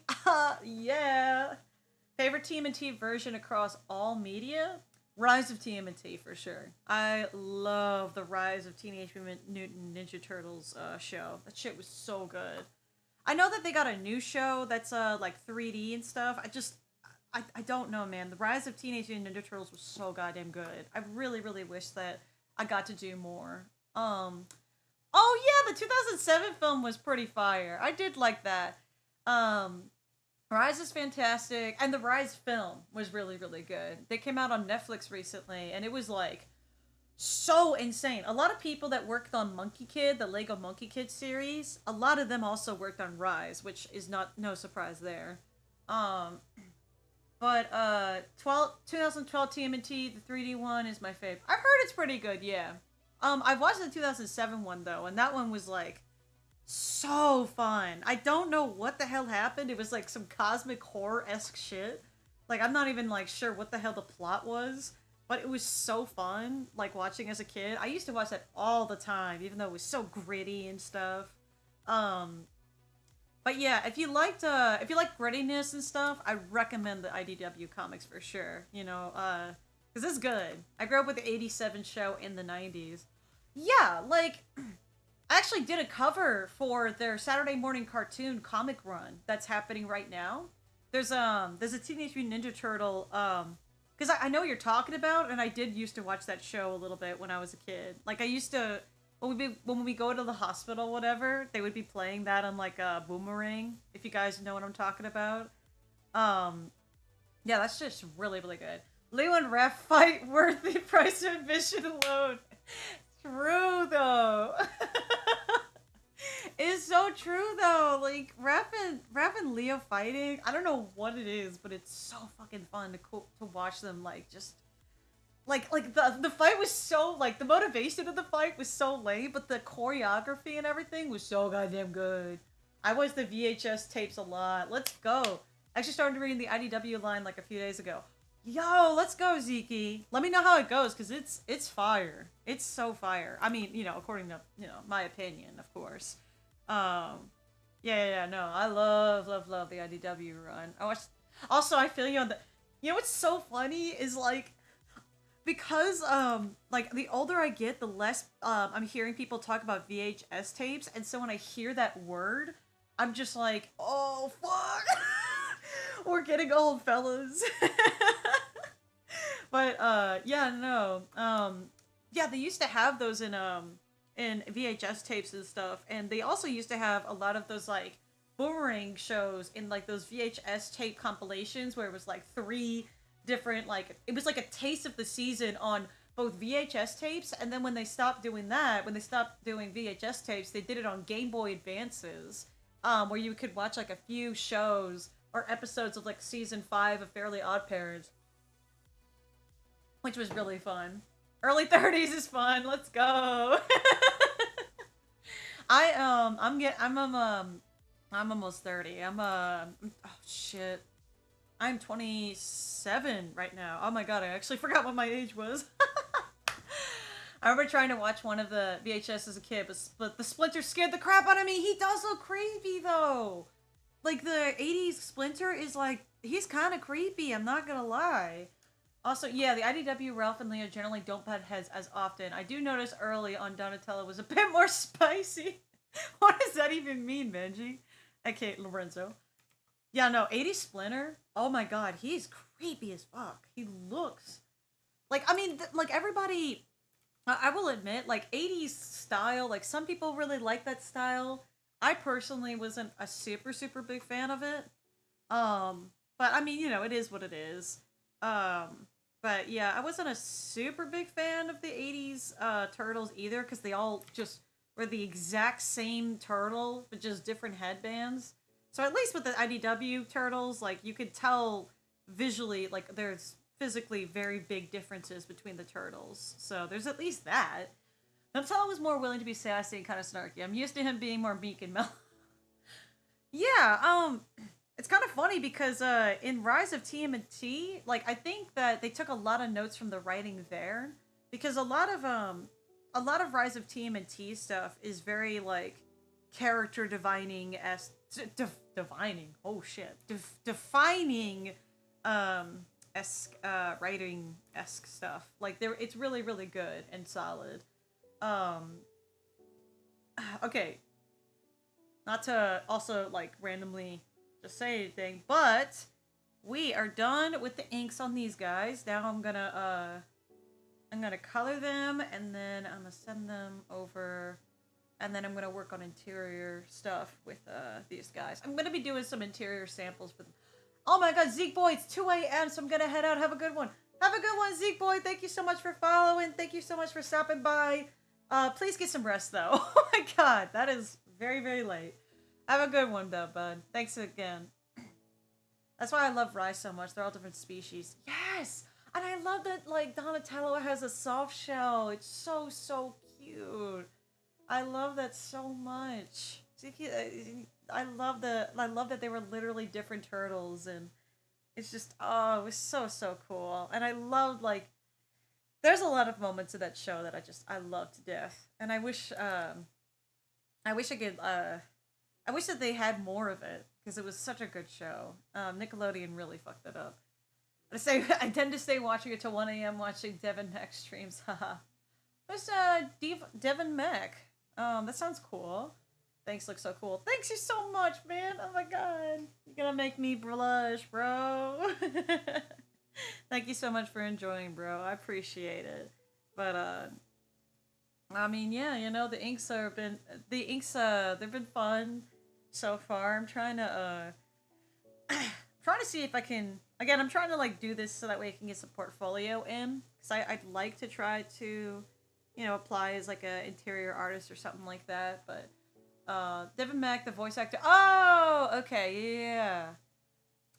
Yeah. Favorite TMNT version across all media? Rise of TMNT for sure. I love the Rise of Teenage Mutant Ninja Turtles show. That shit was so good. I know that they got a new show that's like 3D and stuff. I don't know, man. The Rise of Teenage Mutant Ninja Turtles was so goddamn good. I really, really wish that I got to do more. Oh yeah, the 2007 film was pretty fire. I did like that. Um, Rise is fantastic, and the Rise film was really, really good. They came out on Netflix recently, and it was like so insane. A lot of people that worked on Monkey Kid, the Lego Monkey Kid series, a lot of them also worked on Rise, which is no surprise there. Um, but 2012 TMNT, the 3D one is my fave. I've heard it's pretty good, yeah. I've watched the 2007 one though, and that one was like so fun. I don't know what the hell happened. It was like some cosmic horror-esque shit. Like I'm not even like sure what the hell the plot was, but it was so fun like watching as a kid. I used to watch that all the time even though it was so gritty and stuff. Um but yeah, if you like grittiness and stuff, I recommend the IDW comics for sure. You know, cuz it's good. I grew up with the 87 show in the 90s. Yeah, like I actually did a cover for their Saturday morning cartoon comic run that's happening right now. There's a Teenage Mutant Ninja Turtle because I know what you're talking about, and I did used to watch that show a little bit when I was a kid. Like I used to when we go to the hospital, whatever, they would be playing that on like a Boomerang. If you guys know what I'm talking about, um, yeah, that's just really really good. Leo and Ref fight worth the price of admission alone. True though. It's so true though. Like Raph and Leo fighting. I don't know what it is, but it's so fucking fun to watch them like just like the fight was so like the motivation of the fight was so lame, but the choreography and everything was so goddamn good. I watched the VHS tapes a lot. Let's go. I actually started reading the IDW line like a few days ago. Yo, let's go, Ziki. Let me know how it goes, cause it's fire. It's so fire. I mean, you know, according to my opinion, of course. Yeah. No, I love the IDW run. I watched. Also, I feel you on the. You know what's so funny is like, because like the older I get, the less I'm hearing people talk about VHS tapes, and so when I hear that word, I'm just like, oh fuck, we're getting old, fellas. But yeah, no, yeah, they used to have those in VHS tapes and stuff, and they also used to have a lot of those like Boomerang shows in like those VHS tape compilations where it was like three different like it was like a taste of the season on both VHS tapes, and then when they stopped doing that, when they stopped doing VHS tapes, they did it on Game Boy Advances, where you could watch like a few shows or episodes of like season 5 of Fairly Odd Parents, which was really fun. Early 30s is fun. Let's go. I'm almost 30. Oh shit. I'm 27 right now. Oh my god, I actually forgot what my age was. I remember trying to watch one of the VHS as a kid, but the Splinter scared the crap out of me. He does look creepy though. Like the 80s Splinter is like, he's kind of creepy, I'm not gonna lie. Also, yeah, the IDW Ralph and Leo generally don't butt heads as often. I do notice early on Donatello was a bit more spicy. What does that even mean, Benji? Okay, Lorenzo. Yeah, no, 80 Splinter. Oh my god, he's creepy as fuck. He looks like, I mean, like everybody. I will admit, like 80s style. Like some people really like that style. I personally wasn't a super big fan of it. But I mean, it is what it is. But yeah, I wasn't a super big fan of the 80s turtles either, because they all just were the exact same turtle, but just different headbands. So at least with the IDW turtles, like you could tell visually, like there's physically very big differences between the turtles. So there's at least that. Donatello was more willing to be sassy and kind of snarky. I'm used to him being more meek and mellow. Yeah, it's kind of funny because in Rise of TMNT, like I think that they took a lot of notes from the writing there, because a lot of Rise of TMNT stuff is very like character divining as divining. Oh shit, defining esque writing esque stuff. Like it's really good and solid. Okay, not to also like randomly just say anything, but we are done with the inks on these guys. Now I'm gonna color them, and then I'm gonna send them over and then I'm gonna work on interior stuff with these guys. I'm gonna be doing some interior samples for them. Oh my god, Zeke Boy, it's 2 a.m., so I'm gonna head out. Have a good one. Have a good one, Zeke Boy. Thank you so much for following. Thank you so much for stopping by. Please get some rest, though. Oh my god, that is very, very late. Have a good one, though, bud. Thanks again. That's why I love rye so much. They're all different species. Yes! And I love that, like, Donatello has a soft shell. It's so, so cute. I love that so much. I love that they were literally different turtles, and it's just, oh, it was so, so cool. And I loved, like, there's a lot of moments of that show that I love to death. And I wish I wish that they had more of it, because it was such a good show. Nickelodeon really fucked it up. I tend to stay watching it till 1 a.m. watching Devin Mac streams. Haha. There's Devin Mac. That sounds cool. Thanks, looks so cool. Thanks you so much, man. Oh my god. You're gonna make me blush, bro. Thank you so much for enjoying, bro. I appreciate it. But I mean, yeah, you know, the inks they've been fun so far. I'm trying to see if I can, again, I'm trying to like do this so that way I can get some portfolio in, because I'd like to try to, you know, apply as like a interior artist or something like that. But Devin Mac, the voice actor. Oh, okay, yeah.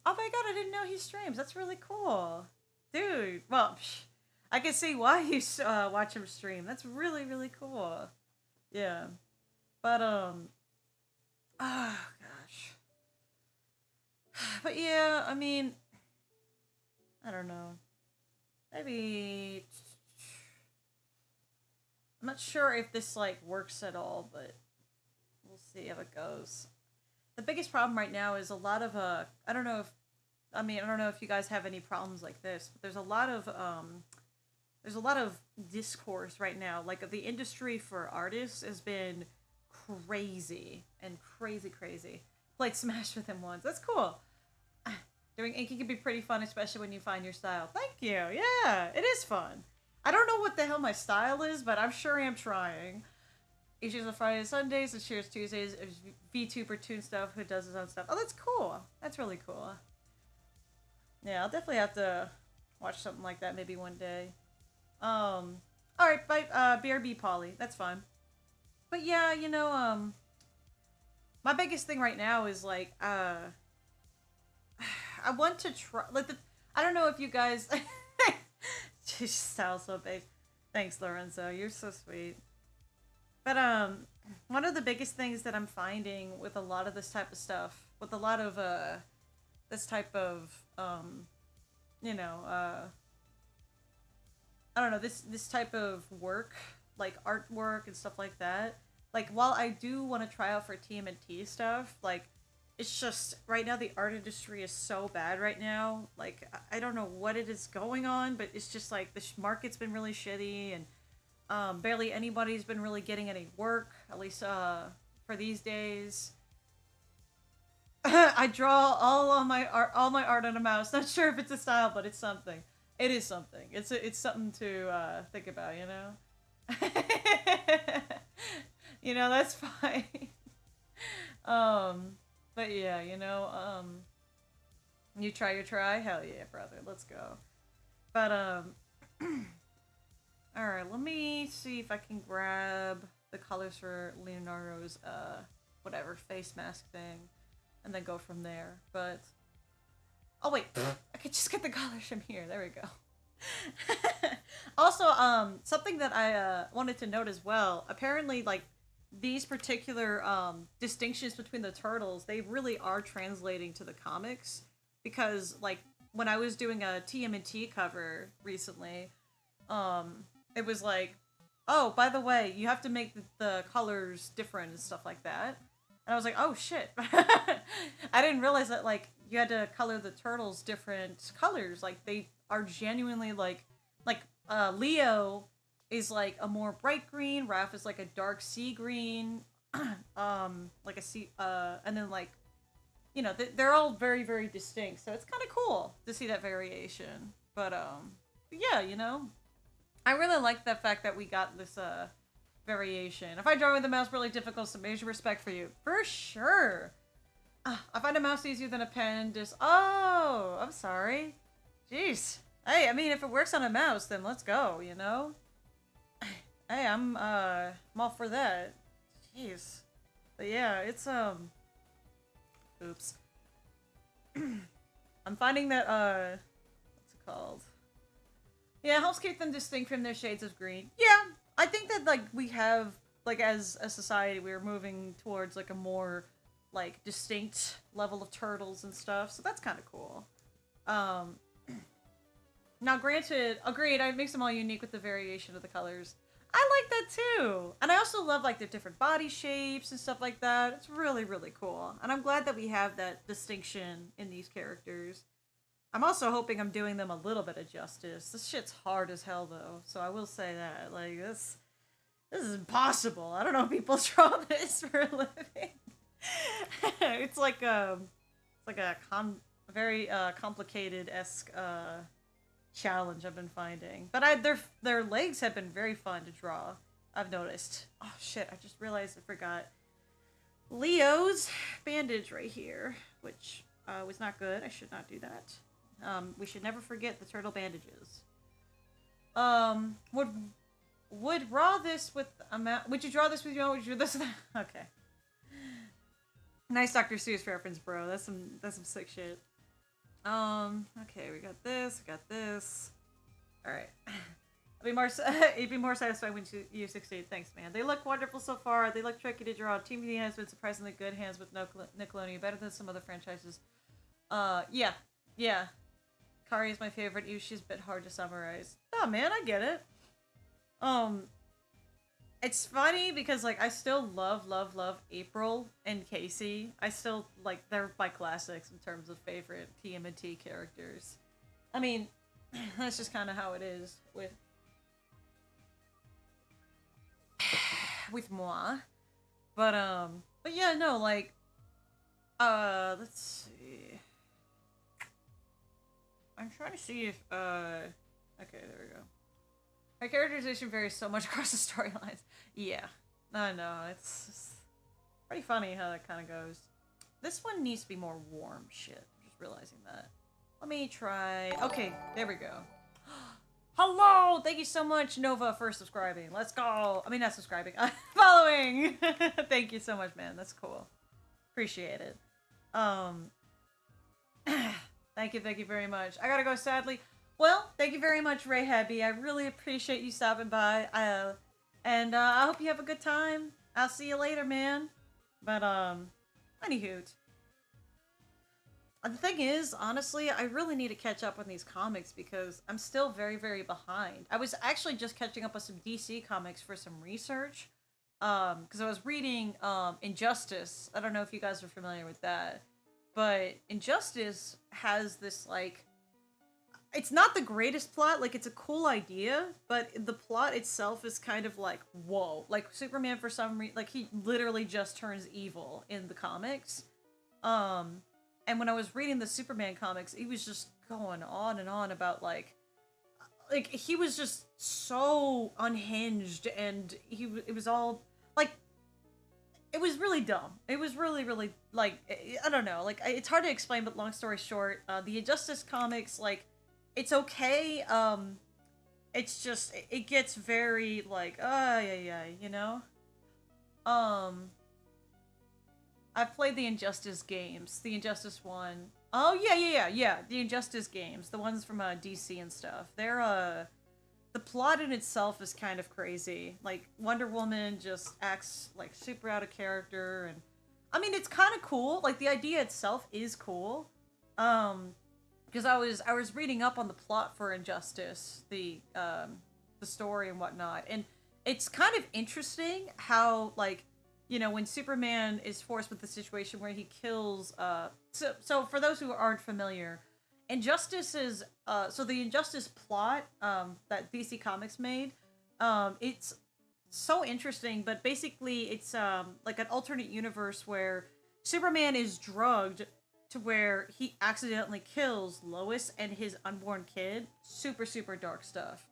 Oh my god, I didn't know he streams. That's really cool, dude. Well, I can see why you watch him stream. That's really, really cool. Yeah, but oh gosh. But yeah, I mean, I don't know. Maybe I'm not sure if this like works at all, but we'll see how it goes. The biggest problem right now is a lot of I don't know if you guys have any problems like this, but there's a lot of discourse right now. Like the industry for artists has been crazy and crazy. Played Smash with him once. That's cool. Doing inking can be pretty fun, especially when you find your style. Thank you. Yeah, it is fun. I don't know what the hell my style is, but I'm sure I'm trying. Issues on Fridays and Sundays, and Cheers Tuesdays. VTuber Toon stuff who does his own stuff. Oh, that's cool. That's really cool. Yeah, I'll definitely have to watch something like that maybe one day. Alright, bye, BRB Polly. That's fine. But yeah, you know, my biggest thing right now is, like, I want to try, like, I don't know if you guys, she sounds so big. Thanks, Lorenzo. You're so sweet. But, one of the biggest things that I'm finding with a lot of this type of stuff, with a lot of, this type of, you know, I don't know, this type of work, like artwork and stuff like that. Like, while I do want to try out for TMNT stuff, like, it's just, right now the art industry is so bad right now. Like, I don't know what it is going on, but it's just like, the market's been really shitty, and barely anybody's been really getting any work, at least for these days. I draw all my art on a mouse. Not sure if it's a style, but it's something. It is something. It's something to think about, you know. You know, that's fine. But yeah, you know, you try. Hell yeah, brother. Let's go. But all right. Let me see if I can grab the colors for Leonardo's whatever face mask thing, and then go from there. But oh wait, I could just get the colors from here. There we go. Also, something that I wanted to note as well. Apparently, like, these particular distinctions between the turtles, they really are translating to the comics, because like when I was doing a TMNT cover recently, it was like, oh, by the way, you have to make the colors different and stuff like that. And I was like, oh shit. I didn't realize that, like, you had to color the turtles different colors. Like, they are genuinely like Leo is like a more bright green, Raph is like a dark sea green, like a sea, and then, like, you know, they're all very, very distinct. So it's kind of cool to see that variation. But yeah, you know, I really like the fact that we got this variation. If I draw with the mouse really difficult, some major respect for you. For sure. I find a mouse easier than a pen. Just oh, I'm sorry. Jeez. Hey, I mean, if it works on a mouse, then let's go. You know. Hey, I'm all for that. Jeez. But yeah, it's Oops. I'm finding that what's it called? Yeah, it helps keep them distinct from their shades of green. Yeah, I think that like we have like as a society we're moving towards like a more like distinct level of turtles and stuff, so that's kind of cool. Now granted, agreed, it makes them all unique with the variation of the colors. I like that too. And I also love like their different body shapes and stuff like that. It's really, really cool. And I'm glad that we have that distinction in these characters. I'm also hoping I'm doing them a little bit of justice. This shit's hard as hell though. So I will say that. Like this is impossible. I don't know if people draw this for a living. It's like a very complicated-esque challenge I've been finding, but their legs have been very fun to draw. I've noticed. Oh shit! I just realized I forgot Leo's bandage right here, which was not good. I should not do that. We should never forget the turtle bandages. Would draw this with would you draw this with your? Would you do this? Okay. Nice Dr. Seuss reference, bro. That's some sick shit. Okay, we got this, Alright. It'd be more satisfying when you succeed. Thanks, man. They look wonderful so far. They look tricky to draw. Team D has been surprisingly good hands with Nickelodeon. Better than some other franchises. Yeah. Kari is my favorite. Yushi's a bit hard to summarize. Oh, man, I get it. It's funny because, like, I still love April and Casey. I still, like, they're my classics in terms of favorite TMNT characters. I mean, that's just kind of how it is with moi. But yeah, no, like, let's see. I'm trying to see if, okay, there we go. Her characterization varies so much across the storylines. Yeah. I know, it's pretty funny how that kind of goes. This one needs to be more warm shit. I'm just realizing that. Let me try... Okay, there we go. Hello! Thank you so much, Nova, for subscribing. Let's go! I mean, not subscribing. Following! Thank you so much, man. That's cool. Appreciate it. Thank you very much. I gotta go, sadly. Well, thank you very much, Ray Happy. I really appreciate you stopping by. And I hope you have a good time. I'll see you later, man. But, anywho. The thing is, honestly, I really need to catch up on these comics because I'm still very, very behind. I was actually just catching up on some DC comics for some research. Because I was reading, Injustice. I don't know if you guys are familiar with that. But Injustice has this, like... It's not the greatest plot, like, it's a cool idea, but the plot itself is kind of like, whoa. Like, Superman, for some reason, like, he literally just turns evil in the comics. And when I was reading the Superman comics, he was just going on and on about, like, he was just so unhinged, and it was all, like, it was really dumb. It was really, really, like, I don't know, like, it's hard to explain, but long story short, the Injustice comics, like, it's okay, it's just, it gets very, like, yeah, you know? I've played the Injustice games, the Injustice 1. Oh, yeah, the Injustice games, the ones from, DC and stuff. They're, the plot in itself is kind of crazy. Like, Wonder Woman just acts, like, super out of character, and, I mean, it's kind of cool. Like, the idea itself is cool. Because I was reading up on the plot for Injustice, the story and whatnot, and it's kind of interesting how, like, you know, when Superman is forced with the situation where he kills, so for those who aren't familiar, Injustice is, so the Injustice plot, that DC Comics made, it's so interesting, but basically it's, like an alternate universe where Superman is drugged to where he accidentally kills Lois and his unborn kid. Super, super dark stuff.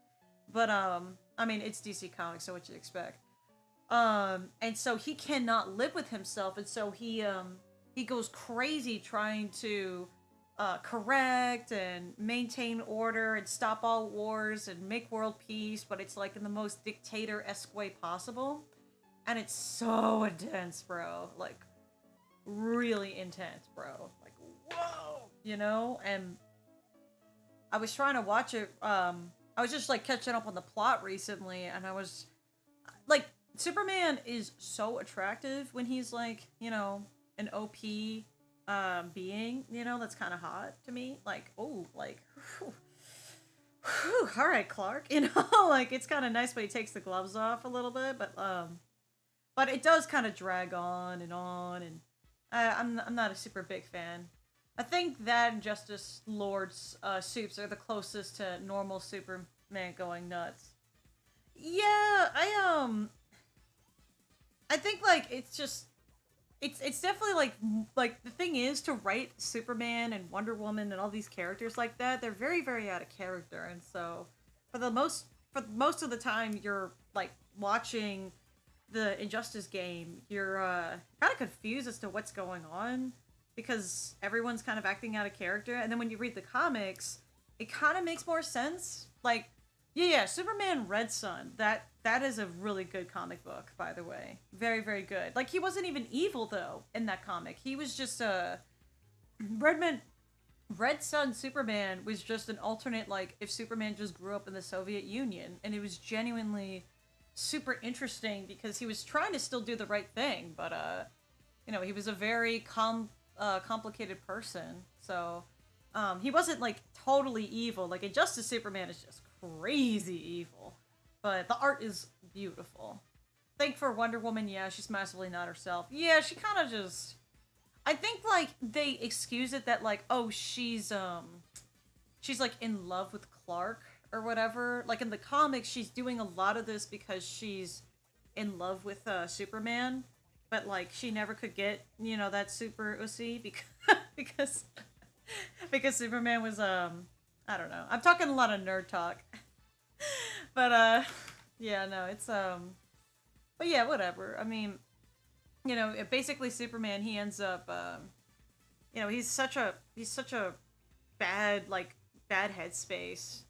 But, I mean, it's DC Comics, so what you'd expect. And so he cannot live with himself, and so he goes crazy trying to correct and maintain order and stop all wars and make world peace, but it's like in the most dictator-esque way possible. And it's so intense, bro. Like, really intense, bro. Like, whoa, you know? And I was trying to watch it. I was just like catching up on the plot recently, and I was like, Superman is so attractive when he's like, you know, an OP being, you know, that's kind of hot to me. Like, oh, like, whew, whew, all right, Clark, you know, like it's kind of nice when he takes the gloves off a little bit, but it does kind of drag on, and I'm not a super big fan. I think that and Justice Lord's soups are the closest to normal Superman going nuts. Yeah, I think like it's just it's definitely like the thing is to write Superman and Wonder Woman and all these characters like that, they're very out of character, and so for most of the time you're like watching the Injustice game, you're kind of confused as to what's going on because everyone's kind of acting out of character, and then when you read the comics, it kind of makes more sense. Like, yeah, Superman Red Sun. That is a really good comic book, by the way. Very good. Like, he wasn't even evil though in that comic. He was just a Red Sun Superman was just an alternate, like, if Superman just grew up in the Soviet Union, and it was genuinely super interesting because he was trying to still do the right thing, but you know, he was a very complicated person. So he wasn't like totally evil. Like Injustice Superman is just crazy evil, but the art is beautiful. Think for Wonder Woman, yeah, she's massively not herself. Yeah, she kind of just. I think like they excuse it that like, oh, she's like in love with Clark or whatever. Like in the comics, she's doing a lot of this because she's in love with Superman, but like she never could get, you know, that super ussy because because Superman was I don't know. I'm talking a lot of nerd talk. But yeah, no, it's but yeah, whatever. I mean, you know, basically Superman, he ends up you know, he's such a bad bad headspace.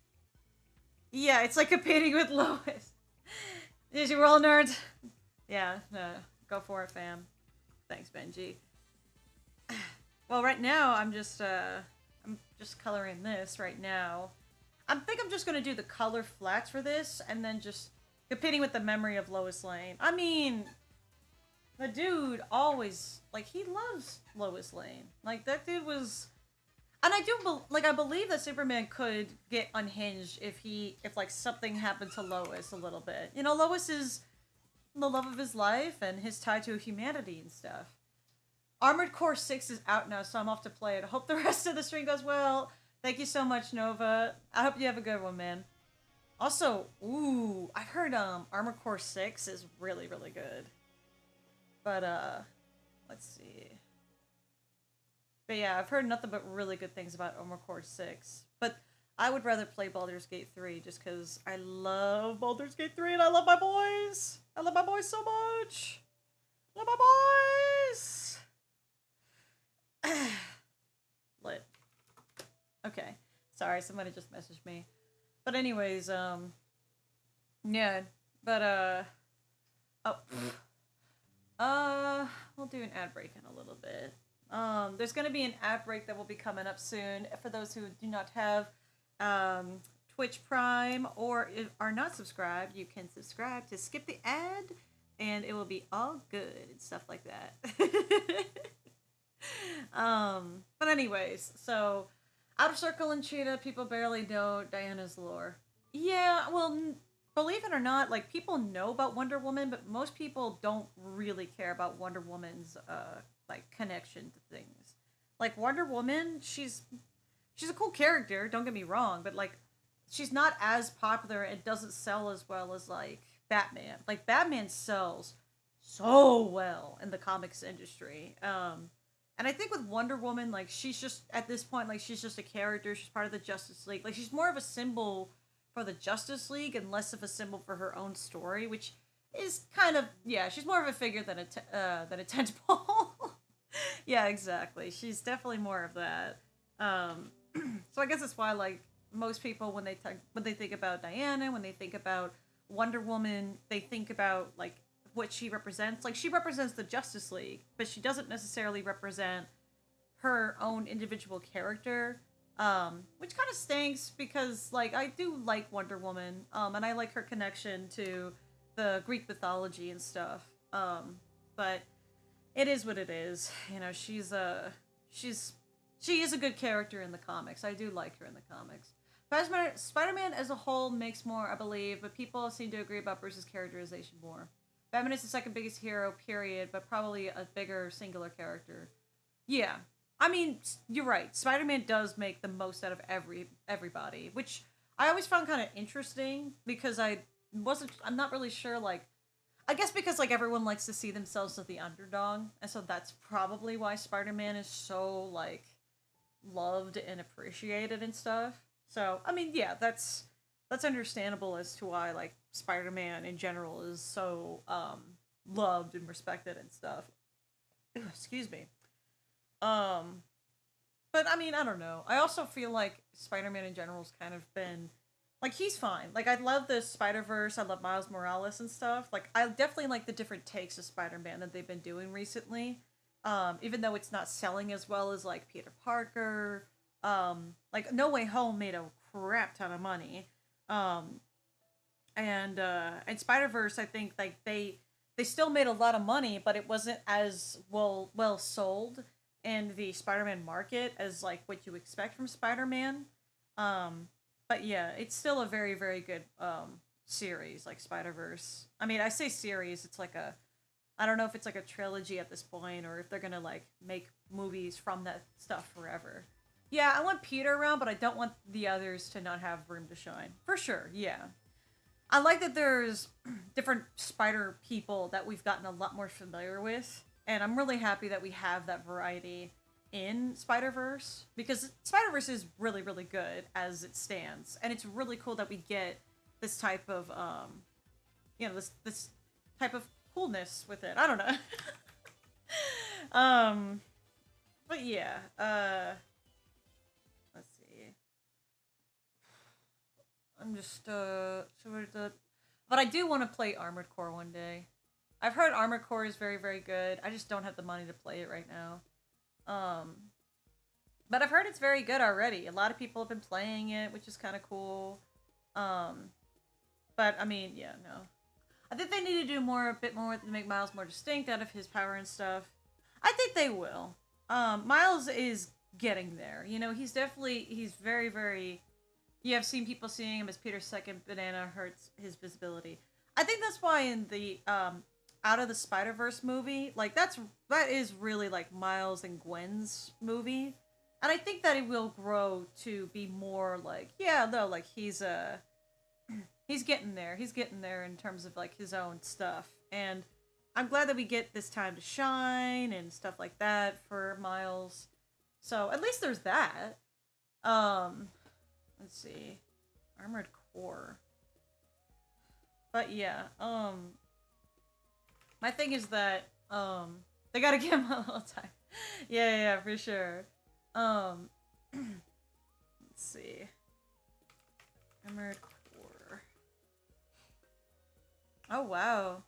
Yeah, it's like competing with Lois. Did you roll, nerds? Yeah, no, go for it, fam. Thanks, Benji. Well, right now I'm just coloring this right now. I think I'm just gonna do the color flats for this, and then just competing with the memory of Lois Lane. I mean, the dude always like he loves Lois Lane. Like that dude was, and I do I believe that Superman could get unhinged if like something happened to Lois a little bit. You know, Lois is the love of his life and his tie to humanity and stuff. Armored Core 6 is out now, so I'm off to play it. I hope the rest of the stream goes well. Thank you so much, Nova. I hope you have a good one, man. Also, ooh, I've heard Armored Core 6 is really good. But let's see. But yeah, I've heard nothing but really good things about Armored Core 6. But I would rather play Baldur's Gate 3 just because I love Baldur's Gate 3 and I love my boys. I love my boys so much. Love my boys. Lit. Okay. Sorry, somebody just messaged me. But anyways, yeah. But we'll do an ad break in a little bit. There's gonna be an ad break that will be coming up soon. For those who do not have Twitch Prime or are not subscribed, you can subscribe to skip the ad, and it will be all good and stuff like that. But anyways, so Outer Circle and Cheetah, people barely know Diana's lore. Yeah, well, believe it or not, like people know about Wonder Woman, but most people don't really care about Wonder Woman's like connection to things. Like Wonder Woman, she's a cool character, don't get me wrong, but like she's not as popular and doesn't sell as well as like Batman. Like Batman sells so well in the comics industry. And I think with Wonder Woman, like she's just at this point, like she's just a character. She's part of the Justice League. Like she's more of a symbol for the Justice League and less of a symbol for her own story, which is kind of, yeah, she's more of a figure than a tentpole. Yeah, exactly. She's definitely more of that. Um, so I guess that's why like most people when they think about Diana, when they think about Wonder Woman, they think about like what she represents. Like she represents the Justice League, but she doesn't necessarily represent her own individual character. Which kind of stinks because like I do like Wonder Woman, and I like her connection to the Greek mythology and stuff. But it is what it is. You know, she's she is a good character in the comics. I do like her in the comics. Spider-Man as a whole makes more, I believe, but people seem to agree about Bruce's characterization more. Batman is the second biggest hero, period, but probably a bigger singular character. Yeah, I mean, you're right. Spider-Man does make the most out of everybody, which I always found kind of interesting because I'm not really sure like I guess because like everyone likes to see themselves as the underdog, and so that's probably why Spider-Man is so like loved and appreciated and stuff. So, I mean, yeah, that's understandable as to why like Spider-Man in general is so loved and respected and stuff. Excuse me. Um but I mean, I don't know. I also feel like Spider-Man in general's kind of been like he's fine. Like I love the Spider-Verse, I love Miles Morales and stuff. Like I definitely like the different takes of Spider-Man that they've been doing recently. Even though it's not selling as well as like Peter Parker. Like No Way Home made a crap ton of money. Um and Spider-Verse I think like they still made a lot of money, but it wasn't as well sold in the Spider-Man market as like what you expect from Spider-Man. Um, but yeah, it's still a very very good series like Spider-Verse. I mean, I say series, it's like a I don't know if it's like a trilogy at this point or if they're gonna like make movies from that stuff forever. Yeah, I want Peter around, but I don't want the others to not have room to shine. For sure, yeah. I like that there's different spider people that we've gotten a lot more familiar with, and I'm really happy that we have that variety in Spider Verse because Spider Verse is really really good as it stands, and it's really cool that we get this type of this type of coolness with it. I don't know. um, but yeah. Let's see. I'm just but I do want to play Armored Core one day. I've heard Armored Core is very very good. I just don't have the money to play it right now. Um, but I've heard it's very good already. A lot of people have been playing it, which is kind of cool. Um, but I mean, yeah, no. I think they need to do more, a bit more to make Miles more distinct out of his power and stuff. I think they will. Miles is getting there. You know, he's very, very. You have seen people seeing him as Peter's second banana hurts his visibility. I think that's why in the Out of the Spider Verse movie, like that is really like Miles and Gwen's movie, and I think that it will grow to be more like yeah, no, like he's getting there. He's getting there in terms of like his own stuff. And I'm glad that we get this time to shine and stuff like that for Miles. So at least there's that. Um let's see. Armored Core. But yeah, my thing is that they gotta give him a little time. Yeah, for sure. Um let's see. Armored Core. Oh wow.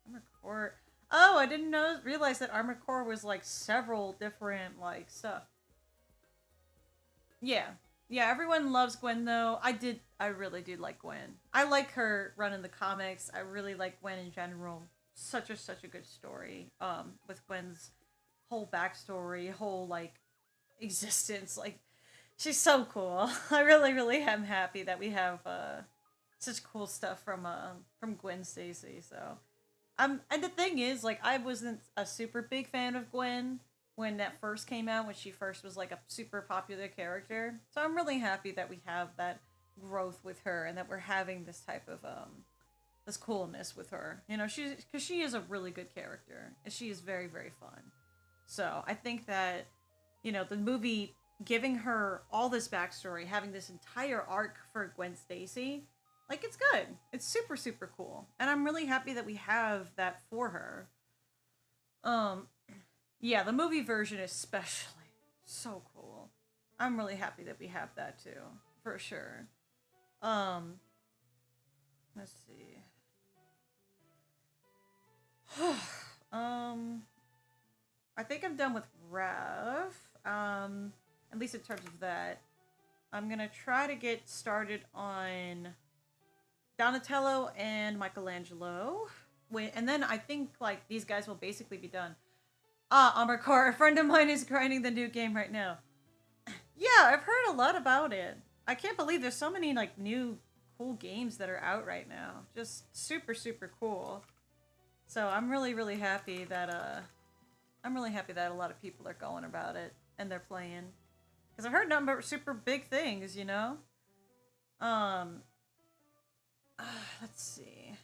Armored Core. Oh, I didn't realize that Armored Core was like several different like stuff. Yeah. Yeah, everyone loves Gwen though. I really do like Gwen. I like her run in the comics. I really like Gwen in general. Such a good story. With Gwen's whole backstory, whole like existence. Like she's so cool. I really, really am happy that we have such cool stuff from Gwen Stacy. So, and the thing is, like, I wasn't a super big fan of Gwen when that first came out, when she first was like a super popular character. So I'm really happy that we have that growth with her and that we're having this type of this coolness with her. You know, because she is a really good character and she is very very fun. So I think that you know the movie giving her all this backstory, having this entire arc for Gwen Stacy, Like, it's good. It's super, super cool. And I'm really happy that we have that for her. Um, yeah, the movie version especially. So cool. I'm really happy that we have that too. For sure. Um, let's see. I think I'm done with Rev. At least in terms of that. I'm gonna try to get started on Donatello and Michelangelo. And then I think like these guys will basically be done. Armor Core, a friend of mine is grinding the new game right now. Yeah, I've heard a lot about it. I can't believe there's so many like new cool games that are out right now. Just super, super cool. So I'm really, really happy that a lot of people are going about it and they're playing. Because I've heard nothing but super big things, you know? Let's see.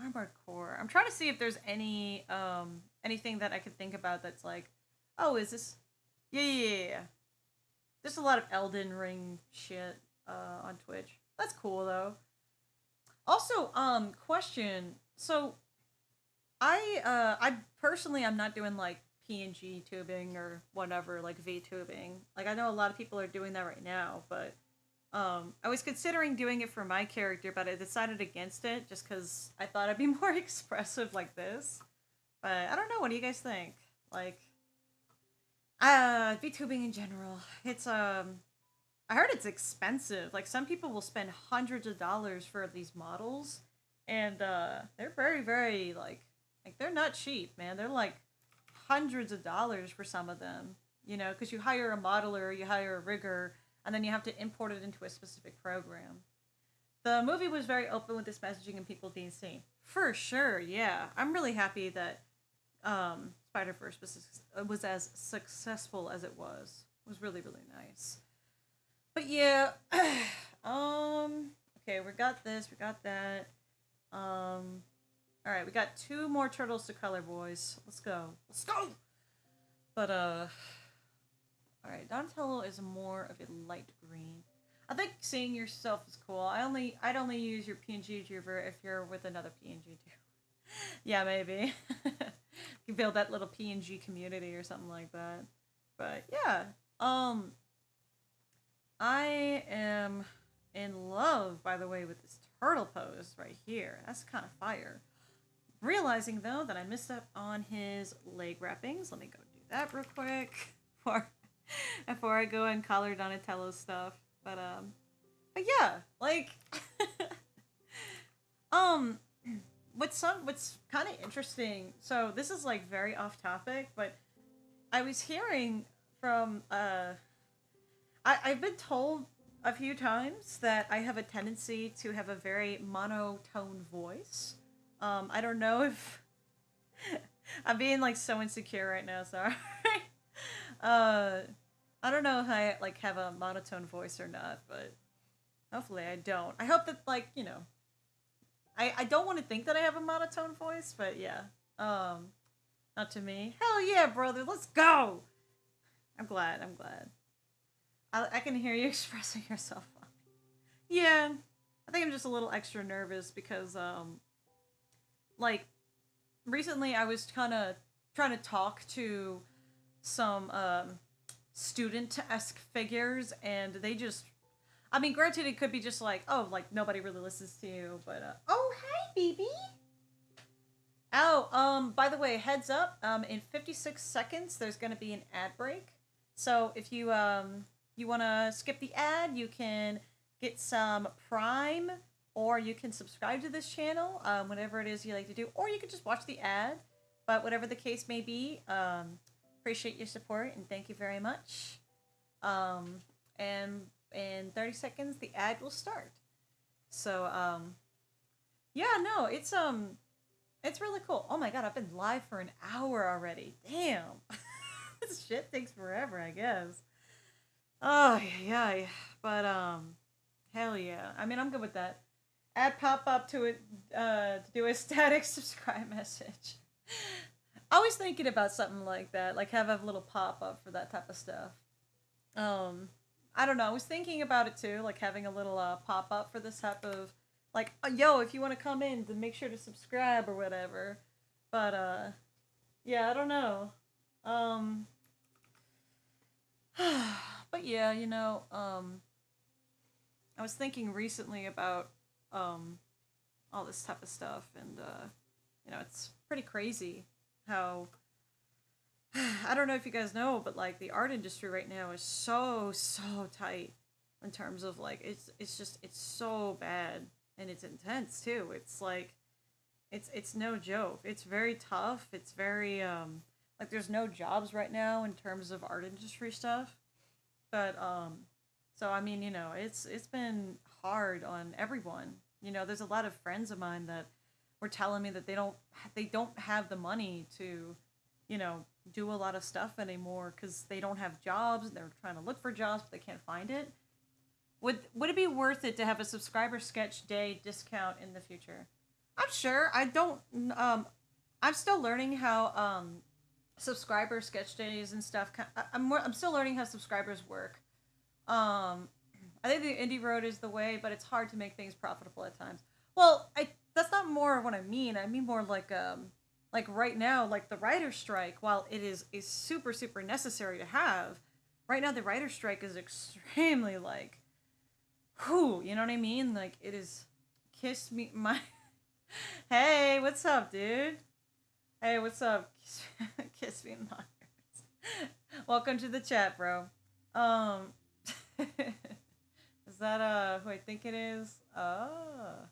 Armored Core. I'm trying to see if there's anything that I could think about that's like, oh, is this? Yeah. There's a lot of Elden Ring shit on Twitch. That's cool though. Also, question. So, I personally I'm not doing like PNG tubing or whatever, like VTubing. Like I know a lot of people are doing that right now, but I was considering doing it for my character, but I decided against it just because I thought I'd be more expressive like this. But I don't know. What do you guys think? Like, VTubing in general, it's I heard it's expensive. Like some people will spend hundreds of dollars for these models, and they're very, very like they're not cheap, man. They're like hundreds of dollars for some of them. You know, because you hire a modeler, you hire a rigger, and then you have to import it into a specific program. The movie was very open with this messaging and people being seen. For sure, yeah. I'm really happy that Spider-Verse was as successful as it was. It was really, really nice. But yeah, okay, we got this, we got that. All right, we got 2 more turtles to color, boys. Let's go. Let's go. But all right, Donatello is more of a light green. I think seeing yourself is cool. I'd only use your PNG tuber if you're with another PNG tuber. Yeah, maybe. You build that little PNG community or something like that. But yeah, I am in love, by the way, with this turtle pose right here. That's kind of fire. Realizing though that I missed up on his leg wrappings. Let me go do that real quick before I go and color Donatello stuff. But yeah, like, what's kind of interesting. So this is like very off topic, but I was hearing from I've been told a few times that I have a tendency to have a very monotone voice. I don't know if I'm being like so insecure right now. Sorry. uh, I don't know if I like have a monotone voice or not, but hopefully I don't. I hope that like I don't want to think that I have a monotone voice, but yeah. Not to me. Hell yeah, brother. Let's go. I'm glad. I can hear you expressing yourself. Yeah, I think I'm just a little extra nervous because like recently I was kind of trying to talk to some student-esque figures, and they just, I mean, granted it could be just like, oh, like nobody really listens to you, but oh, hey, BB. Oh, by the way, heads up, in 56 seconds there's going to be an ad break. So if you you want to skip the ad, you can get some Prime, or you can subscribe to this channel, whatever it is you like to do, or you can just watch the ad. But whatever the case may be, appreciate your support and thank you very much. And in 30 seconds, the ad will start. So, yeah, no, it's really cool. Oh my god, I've been live for an hour already. Damn. This shit takes forever, I guess. Oh, yeah. But, hell yeah. I mean, I'm good with that. Add pop up to it, to do a static subscribe message. I was thinking about something like that, like have a little pop up for that type of stuff. I don't know. I was thinking about it too, like having a little pop up for this type of like, yo, if you want to come in, then make sure to subscribe or whatever. But yeah, I don't know. Um, but yeah, I was thinking recently about all this type of stuff, and it's pretty crazy how I don't know if you guys know, but like the art industry right now is so tight in terms of like it's so bad and it's intense too. It's like it's no joke. It's very tough. It's very like there's no jobs right now in terms of art industry stuff. But so I mean, it's been hard on everyone. There's a lot of friends of mine that were telling me that they don't have the money to, do a lot of stuff anymore because they don't have jobs and they're trying to look for jobs but they can't find it. Would it be worth it to have a subscriber sketch day discount in the future? I'm sure. I don't. I'm still learning how subscriber sketch days and stuff. I'm still learning how subscribers work. I think the indie road is the way, but it's hard to make things profitable at times. Well, that's not more what I mean. I mean more like right now, like the writer's strike. While it is super necessary to have, right now the writer's strike is extremely like, whew, you know what I mean? Like it is, kiss me my. Hey, what's up, dude? Hey, what's up? Kiss me in my ears. Welcome to the chat, bro. Is that who I think it is? Oh.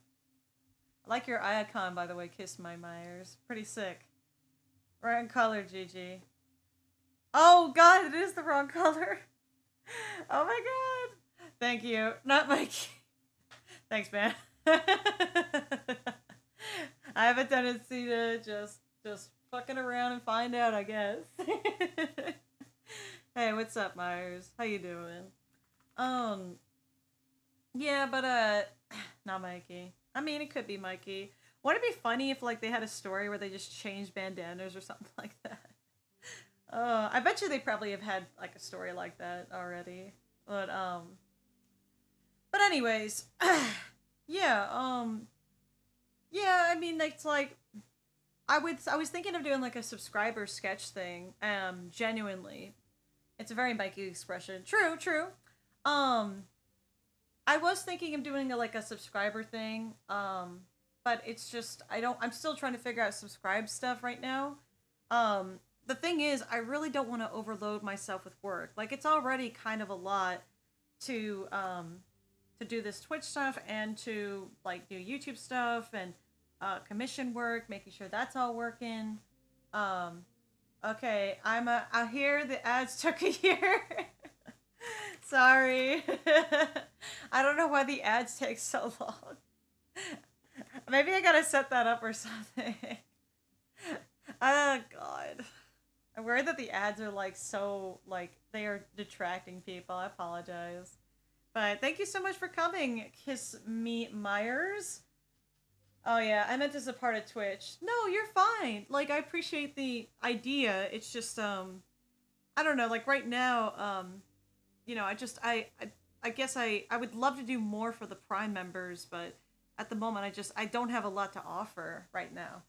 I like your icon, by the way, Kiss My Myers. Pretty sick. Wrong color, Gigi. Oh god, it is the wrong color. Oh my god. Thank you. Not my Thanks, man. I have a tendency to just fucking around and find out, I guess. Hey, what's up, Myers? How you doing? Yeah, but not Mikey. I mean, it could be Mikey. Wouldn't it be funny if like they had a story where they just changed bandanas or something like that? I bet you they probably have had like a story like that already. But anyways, yeah, yeah. I mean, it's like I was thinking of doing like a subscriber sketch thing. Genuinely, it's a very Mikey expression. True. I was thinking of doing like a subscriber thing. But it's just I'm still trying to figure out subscribe stuff right now. The thing is, I really don't want to overload myself with work. Like it's already kind of a lot to do this Twitch stuff and to like do YouTube stuff and commission work, making sure that's all working. Okay, I hear the ads took a year. Sorry. I don't know why the ads take so long. Maybe I gotta set that up or something. Oh god. I'm worried that the ads are like so like they are detracting people. I apologize. But thank you so much for coming, Kiss Me Myers. Oh yeah, I meant as a part of Twitch. No, you're fine. Like I appreciate the idea. It's just I don't know, like right now, I guess I would love to do more for the Prime members, but at the moment I don't have a lot to offer right now.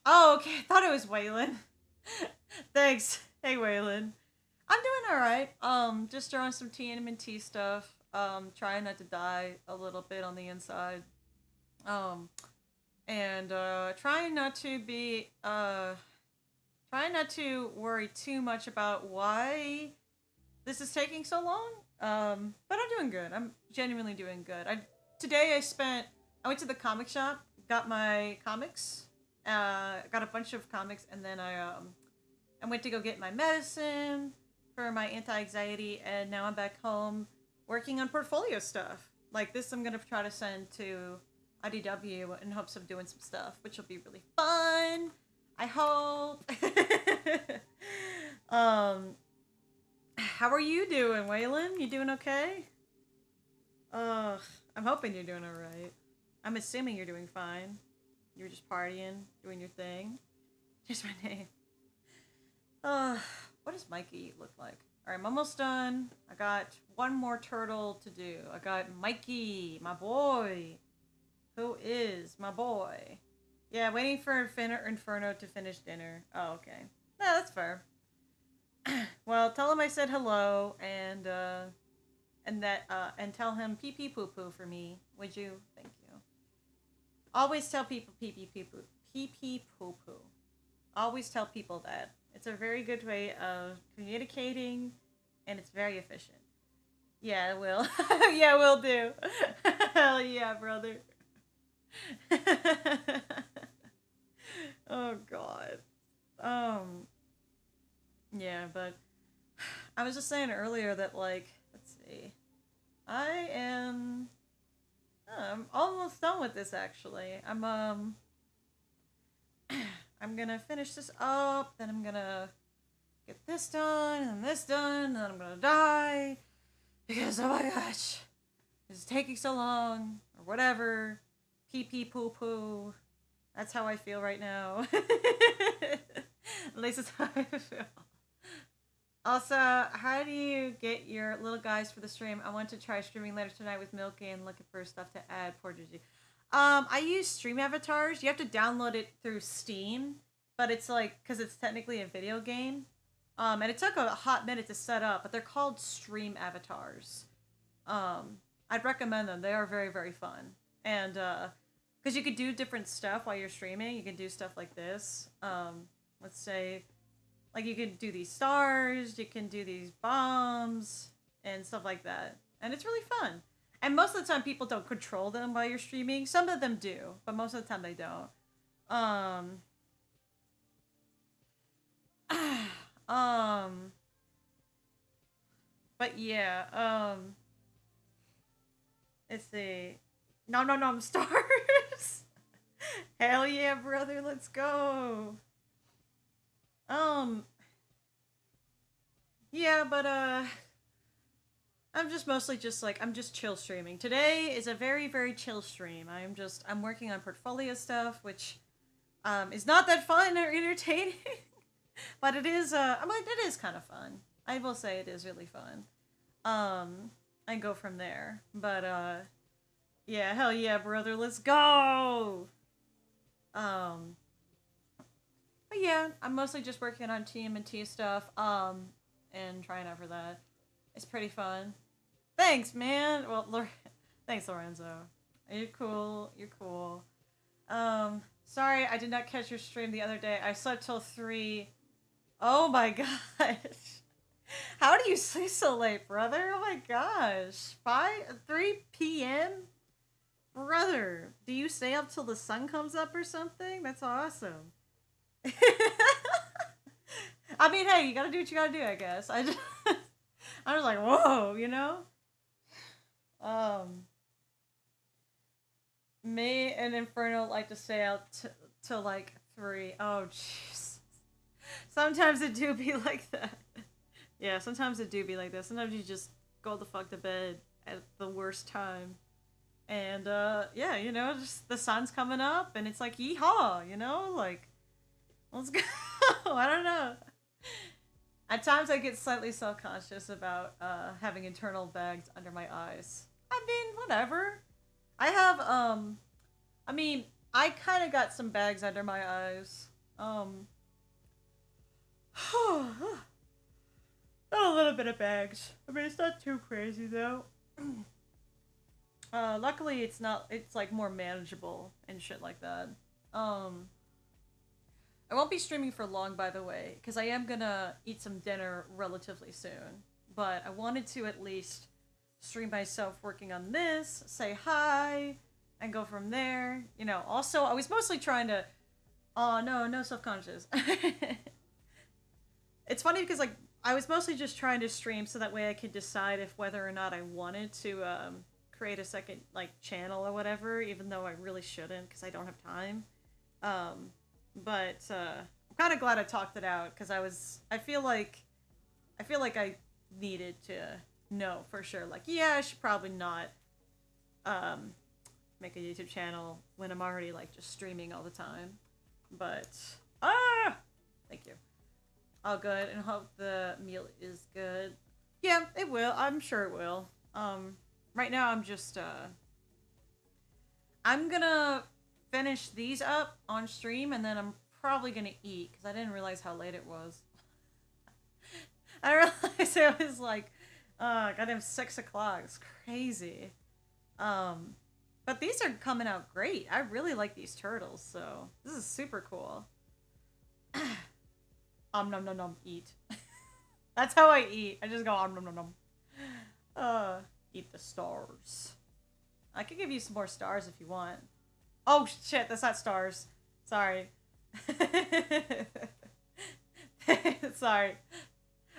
Oh, okay. I thought it was Waylon. Thanks. Hey Waylon. I'm doing alright. Just drawing some TMNT stuff. Trying not to die a little bit on the inside. And trying not to worry too much about why this is taking so long. But I'm doing good. I'm genuinely doing good. Today I went to the comic shop, got my comics, got a bunch of comics, and then I went to go get my medicine for my anti-anxiety, and now I'm back home working on portfolio stuff. Like this I'm gonna try to send to IDW in hopes of doing some stuff, which will be really fun. I hope. How are you doing, Waylon? You doing okay? I'm hoping you're doing alright. I'm assuming you're doing fine. You were just partying, doing your thing. Here's my name. What is my Mikey look like? Alright, I'm almost done. I got one more turtle to do. I got Mikey, my boy. Who is my boy? Yeah, waiting for Inferno to finish dinner. Oh, okay. Yeah, that's fair. Well, tell him I said hello, and tell him pee pee poo poo for me, would you? Thank you. Always tell people pee pee poo poo. Pee pee poo poo. Always tell people that. It's a very good way of communicating, and it's very efficient. Yeah, it will. Yeah, will do. Hell yeah, brother. Oh god. Yeah, but I was just saying earlier that, like, let's see. I'm almost done with this, actually. I'm gonna finish this up, then I'm gonna get this done, and this done, and then I'm gonna die. Because, oh my gosh, it's taking so long, or whatever. Pee pee poo poo. That's how I feel right now. At least it's how I feel. Also, how do you get your little guys for the stream? I want to try streaming later tonight with Milky and looking for stuff to add. Poor Gigi. I use Stream Avatars. You have to download it through Steam, but it's like, because it's technically a video game. And it took a hot minute to set up, but they're called Stream Avatars. I'd recommend them. They are very, very fun. And, because you could do different stuff while you're streaming. You can do stuff like this. Let's say, like, you can do these stars, you can do these bombs, and stuff like that. And it's really fun. And most of the time, people don't control them while you're streaming. Some of them do, but most of the time they don't. But yeah, let's see. Nom stars. Hell yeah, brother, let's go. Yeah, but, I'm just mostly just, like, I'm just chill streaming. Today is a very, very chill stream. I'm working on portfolio stuff, which, is not that fun or entertaining. But it is, it is kind of fun. I will say it is really fun. And go from there. But, yeah, hell yeah, brother, let's go! But yeah, I'm mostly just working on TMNT stuff, and trying out for that. It's pretty fun. Thanks, man! Well, thanks, Lorenzo. You're cool, you're cool. Sorry, I did not catch your stream the other day. I slept till 3. Oh my gosh. How do you sleep so late, brother? Oh my gosh. 3 p.m.? Brother, do you stay up till the sun comes up or something? That's awesome. I mean, hey, you gotta do what you gotta do, I guess. I was like, whoa, you know? Me and Inferno like to stay out till like 3. Oh, jeez. Sometimes it do be like that. Yeah, sometimes it do be like that. Sometimes you just go the fuck to bed at the worst time. And, yeah, you know, just the sun's coming up, and it's like, yeehaw, you know? Like, let's go. I don't know. At times I get slightly self-conscious about, having internal bags under my eyes. I mean, whatever. I have, I mean, I kind of got some bags under my eyes. Not a little bit of bags. I mean, it's not too crazy, though. Luckily, it's like more manageable and shit like that. I won't be streaming for long, by the way, because I am gonna eat some dinner relatively soon. But I wanted to at least stream myself working on this, say hi, and go from there. You know, also, I was mostly trying to... Oh, no self-conscious. It's funny because, like, I was mostly just trying to stream so that way I could decide if whether or not I wanted to, create a second, like, channel or whatever, even though I really shouldn't because I don't have time. But I'm kind of glad I talked it out because I feel like I needed to know for sure. Like, yeah, I should probably not make a YouTube channel when I'm already, like, just streaming all the time. But thank you. all good, and hope the meal is good. Yeah, it will. I'm sure it will. Right now I'm just I'm gonna finish these up on stream, and then I'm probably gonna eat because I didn't realize how late it was. I realized it was like, goddamn 6 o'clock. It's crazy. But these are coming out great. I really like these turtles, so this is super cool. Nom nom nom, eat. That's how I eat. I just go nom nom nom. Eat the stars. I could give you some more stars if you want. Oh shit, that's not stars. Sorry. Sorry.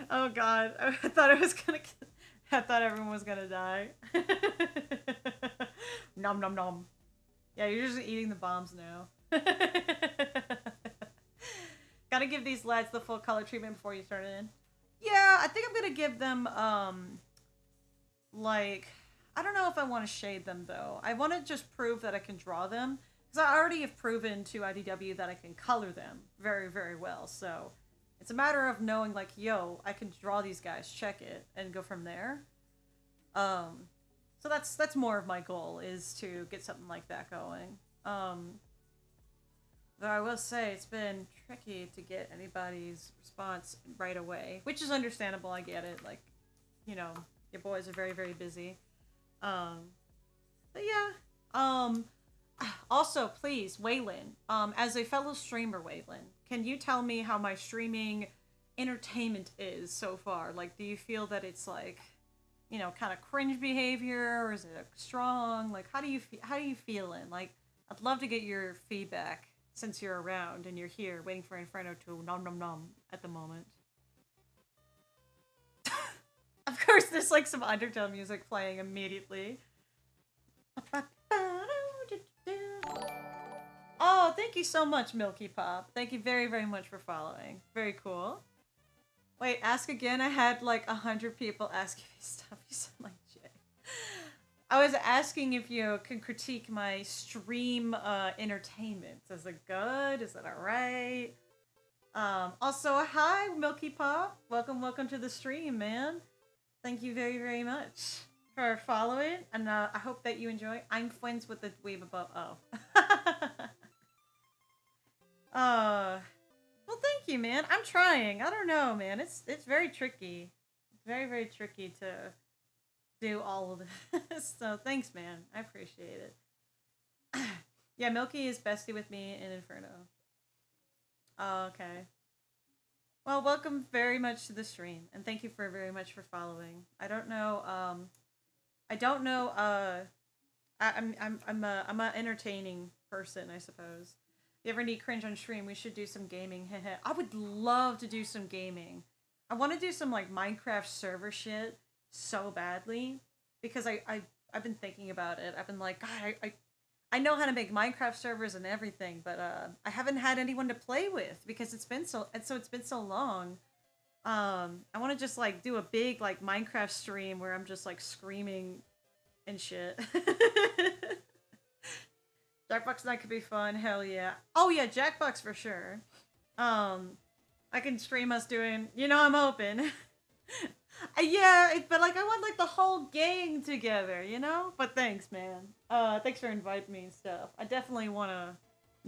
Oh god, I thought I was gonna. I thought everyone was gonna die. Nom nom nom. Yeah, you're just eating the bombs now. Gotta give these lads the full color treatment before you turn it in. Yeah, I think I'm gonna give them like, I don't know if I want to shade them though. I want to just prove that I can draw them because I already have proven to IDW that I can color them very, very well. So it's a matter of knowing like, yo, I can draw these guys, check it, and go from there. So that's more of my goal, is to get something like that going. Though I will say it's been tricky to get anybody's response right away, which is understandable. I get it. Like, you know, your boys are very, very busy. But yeah. Also, please, Waylon, as a fellow streamer, Waylon, can you tell me how my streaming entertainment is so far? Like, do you feel that it's like, you know, kind of cringe behavior, or is it strong? Like, how do you feeling? Like, I'd love to get your feedback since you're around and you're here waiting for Inferno to nom nom nom at the moment. Of course, there's like some Undertale music playing immediately. Oh, thank you so much, Milky Pop. Thank you very, very much for following. Very cool. Wait, ask again. I had like 100 people asking me stuff. You sound like Jay. I was asking if you can critique my stream entertainment. Is it good? Is it alright? Also, hi, Milky Pop. Welcome to the stream, man. Thank you very, very much for following, and I hope that you enjoy. I'm friends with the dweeb above. Oh. Well, thank you, man. I'm trying. I don't know, man. It's very tricky. It's very, very tricky to do all of this. So thanks, man. I appreciate it. Yeah, Milky is bestie with me in Inferno. Oh, okay. Well, welcome very much to the stream, and thank you very much for following. I don't know. I'm a entertaining person, I suppose. If you ever need cringe on stream, we should do some gaming. I would love to do some gaming. I want to do some like Minecraft server shit so badly because I've been thinking about it. I've been like, God, I know how to make Minecraft servers and everything, but I haven't had anyone to play with because it's been so long. I want to just like do a big like Minecraft stream where I'm just like screaming and shit. Jackbox night could be fun. Hell yeah. Oh yeah, Jackbox for sure. I can stream us doing, you know, I'm open. Yeah, but like I want like the whole gang together, you know? But thanks, man. Thanks for inviting me and stuff. I definitely want to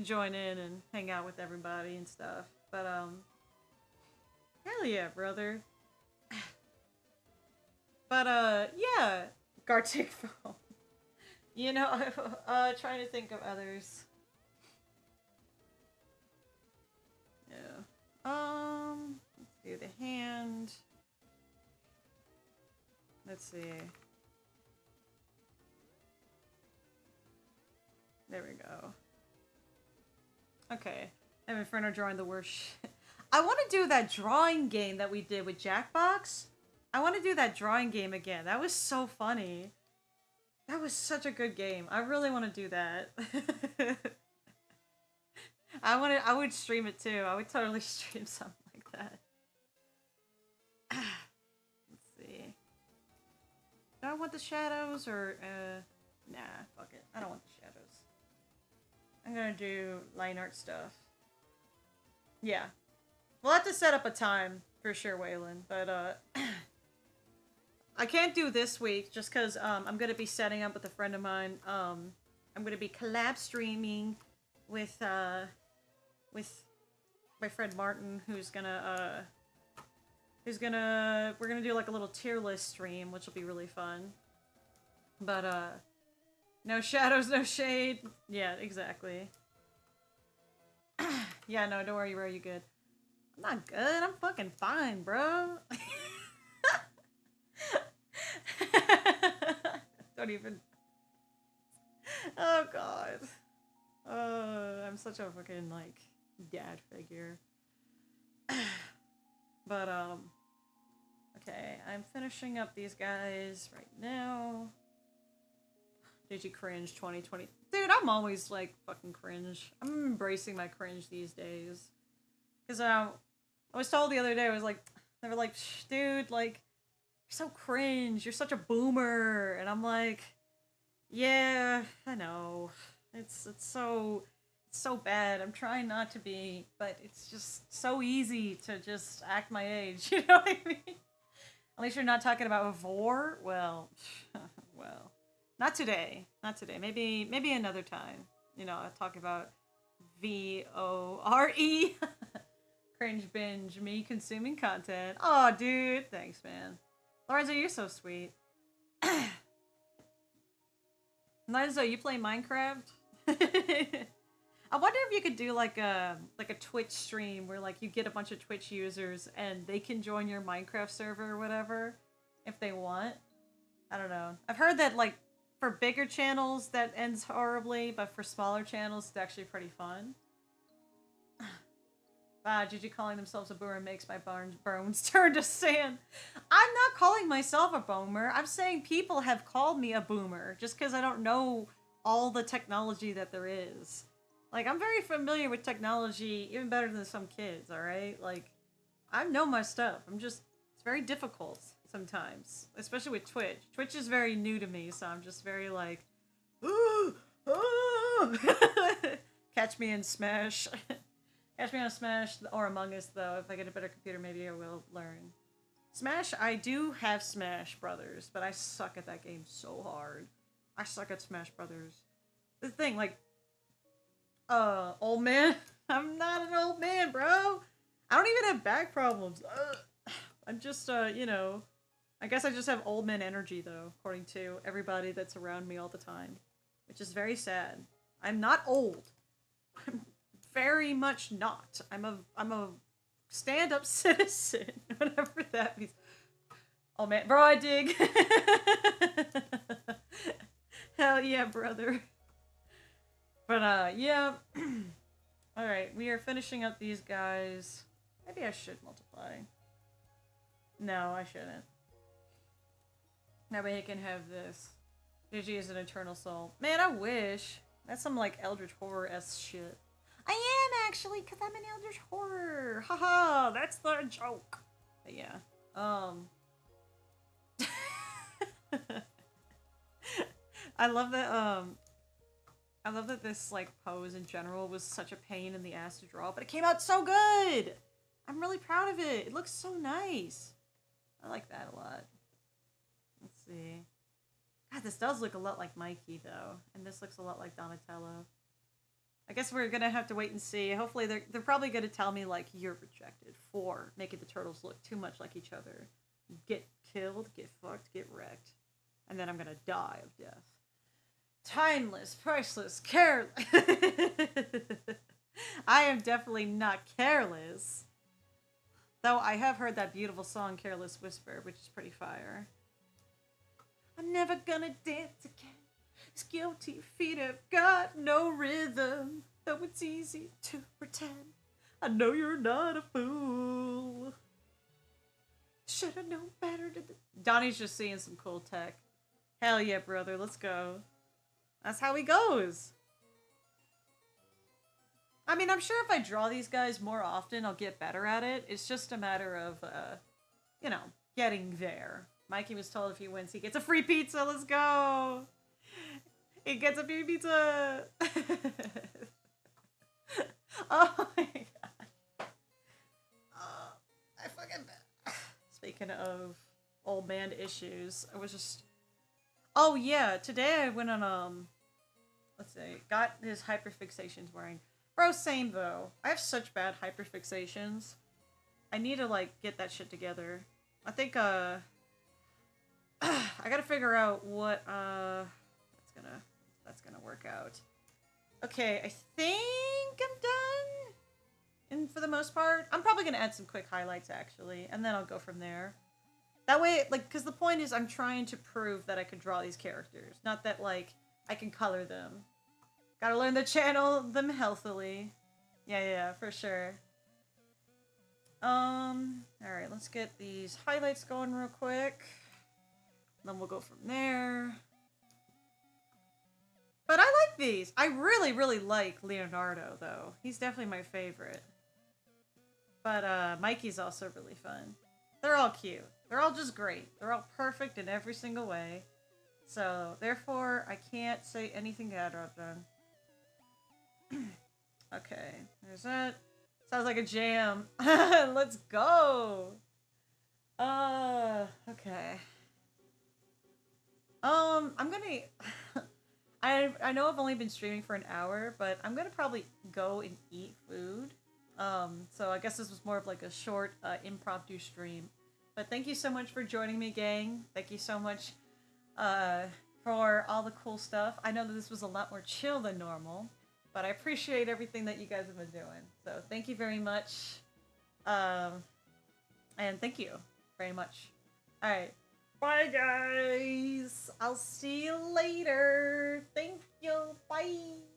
join in and hang out with everybody and stuff. But hell yeah, brother. But yeah, Gartic phone. You know, trying to think of others. Yeah. Let's do the hand. Let's see. There we go. Okay. I'm Inferno drawing the worst shit. I want to do that drawing game that we did with Jackbox. I want to do that drawing game again. That was so funny. That was such a good game. I really want to do that. I would stream it too. I would totally stream something like that. Let's see. Do I want the shadows or nah, fuck it. I don't want the shadows. I'm gonna do line art stuff. Yeah. We'll have to set up a time for sure, Waylon. But I can't do this week just because I'm gonna be setting up with a friend of mine. I'm gonna be collab streaming with my friend Martin, we're gonna do like a little tier list stream, which will be really fun. But no shadows, no shade. Yeah, exactly. Yeah, no, don't worry, bro, you good. I'm not good. I'm fucking fine, bro. Don't even. Oh god. I'm such a fucking like dad figure. But okay, I'm finishing up these guys right now. Did you cringe 2020? Dude, I'm always like fucking cringe. I'm embracing my cringe these days. Cause I was told the other day, they were like, dude, like, you're so cringe. You're such a boomer. And I'm like, yeah, I know. It's so bad. I'm trying not to be, but it's just so easy to just act my age. You know what I mean? At least you're not talking about vor. Well, well, not today. Not today. Maybe another time. You know, I'll talk about VORE. Cringe binge, me consuming content. Oh, dude. Thanks, man. Lorenzo, you're so sweet. Lorenzo, you play Minecraft? I wonder if you could do like a Twitch stream where like you get a bunch of Twitch users and they can join your Minecraft server or whatever if they want. I don't know. I've heard that like for bigger channels that ends horribly, but for smaller channels it's actually pretty fun. Wow, Gigi calling themselves a boomer makes my bones turn to sand. I'm not calling myself a boomer. I'm saying people have called me a boomer just because I don't know all the technology that there is. Like, I'm very familiar with technology, even better than some kids, alright? Like, I know my stuff. It's very difficult sometimes, especially with Twitch. Twitch is very new to me, so I'm just very like, ooh, ooh. Catch me in Smash. Catch me on Smash or Among Us, though. If I get a better computer, maybe I will learn. Smash, I do have Smash Brothers, but I suck at that game so hard. I suck at Smash Brothers. The thing, like, old man? I'm not an old man, bro. I don't even have back problems. I'm just, you know, I guess I just have old man energy, though, according to everybody that's around me all the time, which is very sad. I'm not old. I'm very much not. I'm a stand-up citizen, whatever that means. Oh man, bro, I dig. Hell yeah, brother. But yeah. All right, we are finishing up these guys. Maybe I should multiply. No, I shouldn't. That way he can have this. Gigi is an eternal soul. Man, I wish. That's some like Eldritch Horror-esque shit. I am actually, because I'm an Eldritch Horror. Haha, that's the joke. But yeah. I love that this like pose in general was such a pain in the ass to draw, but it came out so good. I'm really proud of it. It looks so nice. I like that a lot. Let's see. God, this does look a lot like Mikey though, and this looks a lot like Donatello. I guess we're gonna have to wait and see. Hopefully they're probably gonna tell me like you're rejected for making the turtles look too much like each other. Get killed, get fucked, get wrecked. And then I'm gonna die of death. Timeless, priceless, careless. I am definitely not careless. Though I have heard that beautiful song Careless Whisper, which is pretty fire. I'm never gonna dance again. These guilty feet have got no rhythm, though it's easy to pretend. I know you're not a fool. Should've known better to... Donnie's just seeing some cool tech. Hell yeah, brother, let's go. That's how he goes. I mean, I'm sure if I draw these guys more often, I'll get better at it. It's just a matter of, you know, getting there. Mikey was told if he wins, he gets a free pizza. Let's go. He gets a free pizza. Oh my god. speaking of old man issues, I was just... Oh, yeah, today I went on, let's see, got his hyperfixations wearing. Bro, same, though. I have such bad hyperfixations. I need to, like, get that shit together. I think, I gotta figure out what, that's gonna work out. Okay, I think I'm done. And for the most part, I'm probably gonna add some quick highlights, actually, and then I'll go from there. That way, like, because the point is I'm trying to prove that I can draw these characters, not that, like, I can color them. Gotta learn to channel them healthily. Yeah, for sure. Alright, let's get these highlights going real quick. Then we'll go from there. But I like these. I really, really like Leonardo, though. He's definitely my favorite. But, Mikey's also really fun. They're all cute. They're all just great. They're all perfect in every single way. So, therefore, I can't say anything bad about them. Okay, there's that. Sounds like a jam. Let's go! Okay. I'm gonna... I know I've only been streaming for an hour, but I'm gonna probably go and eat food. So I guess this was more of like a short, impromptu stream. But thank you so much for joining me, gang. Thank you so much, for all the cool stuff. I know that this was a lot more chill than normal, but I appreciate everything that you guys have been doing. So thank you very much. And thank you very much. Alright. Bye, guys. I'll see you later. Thank you. Bye.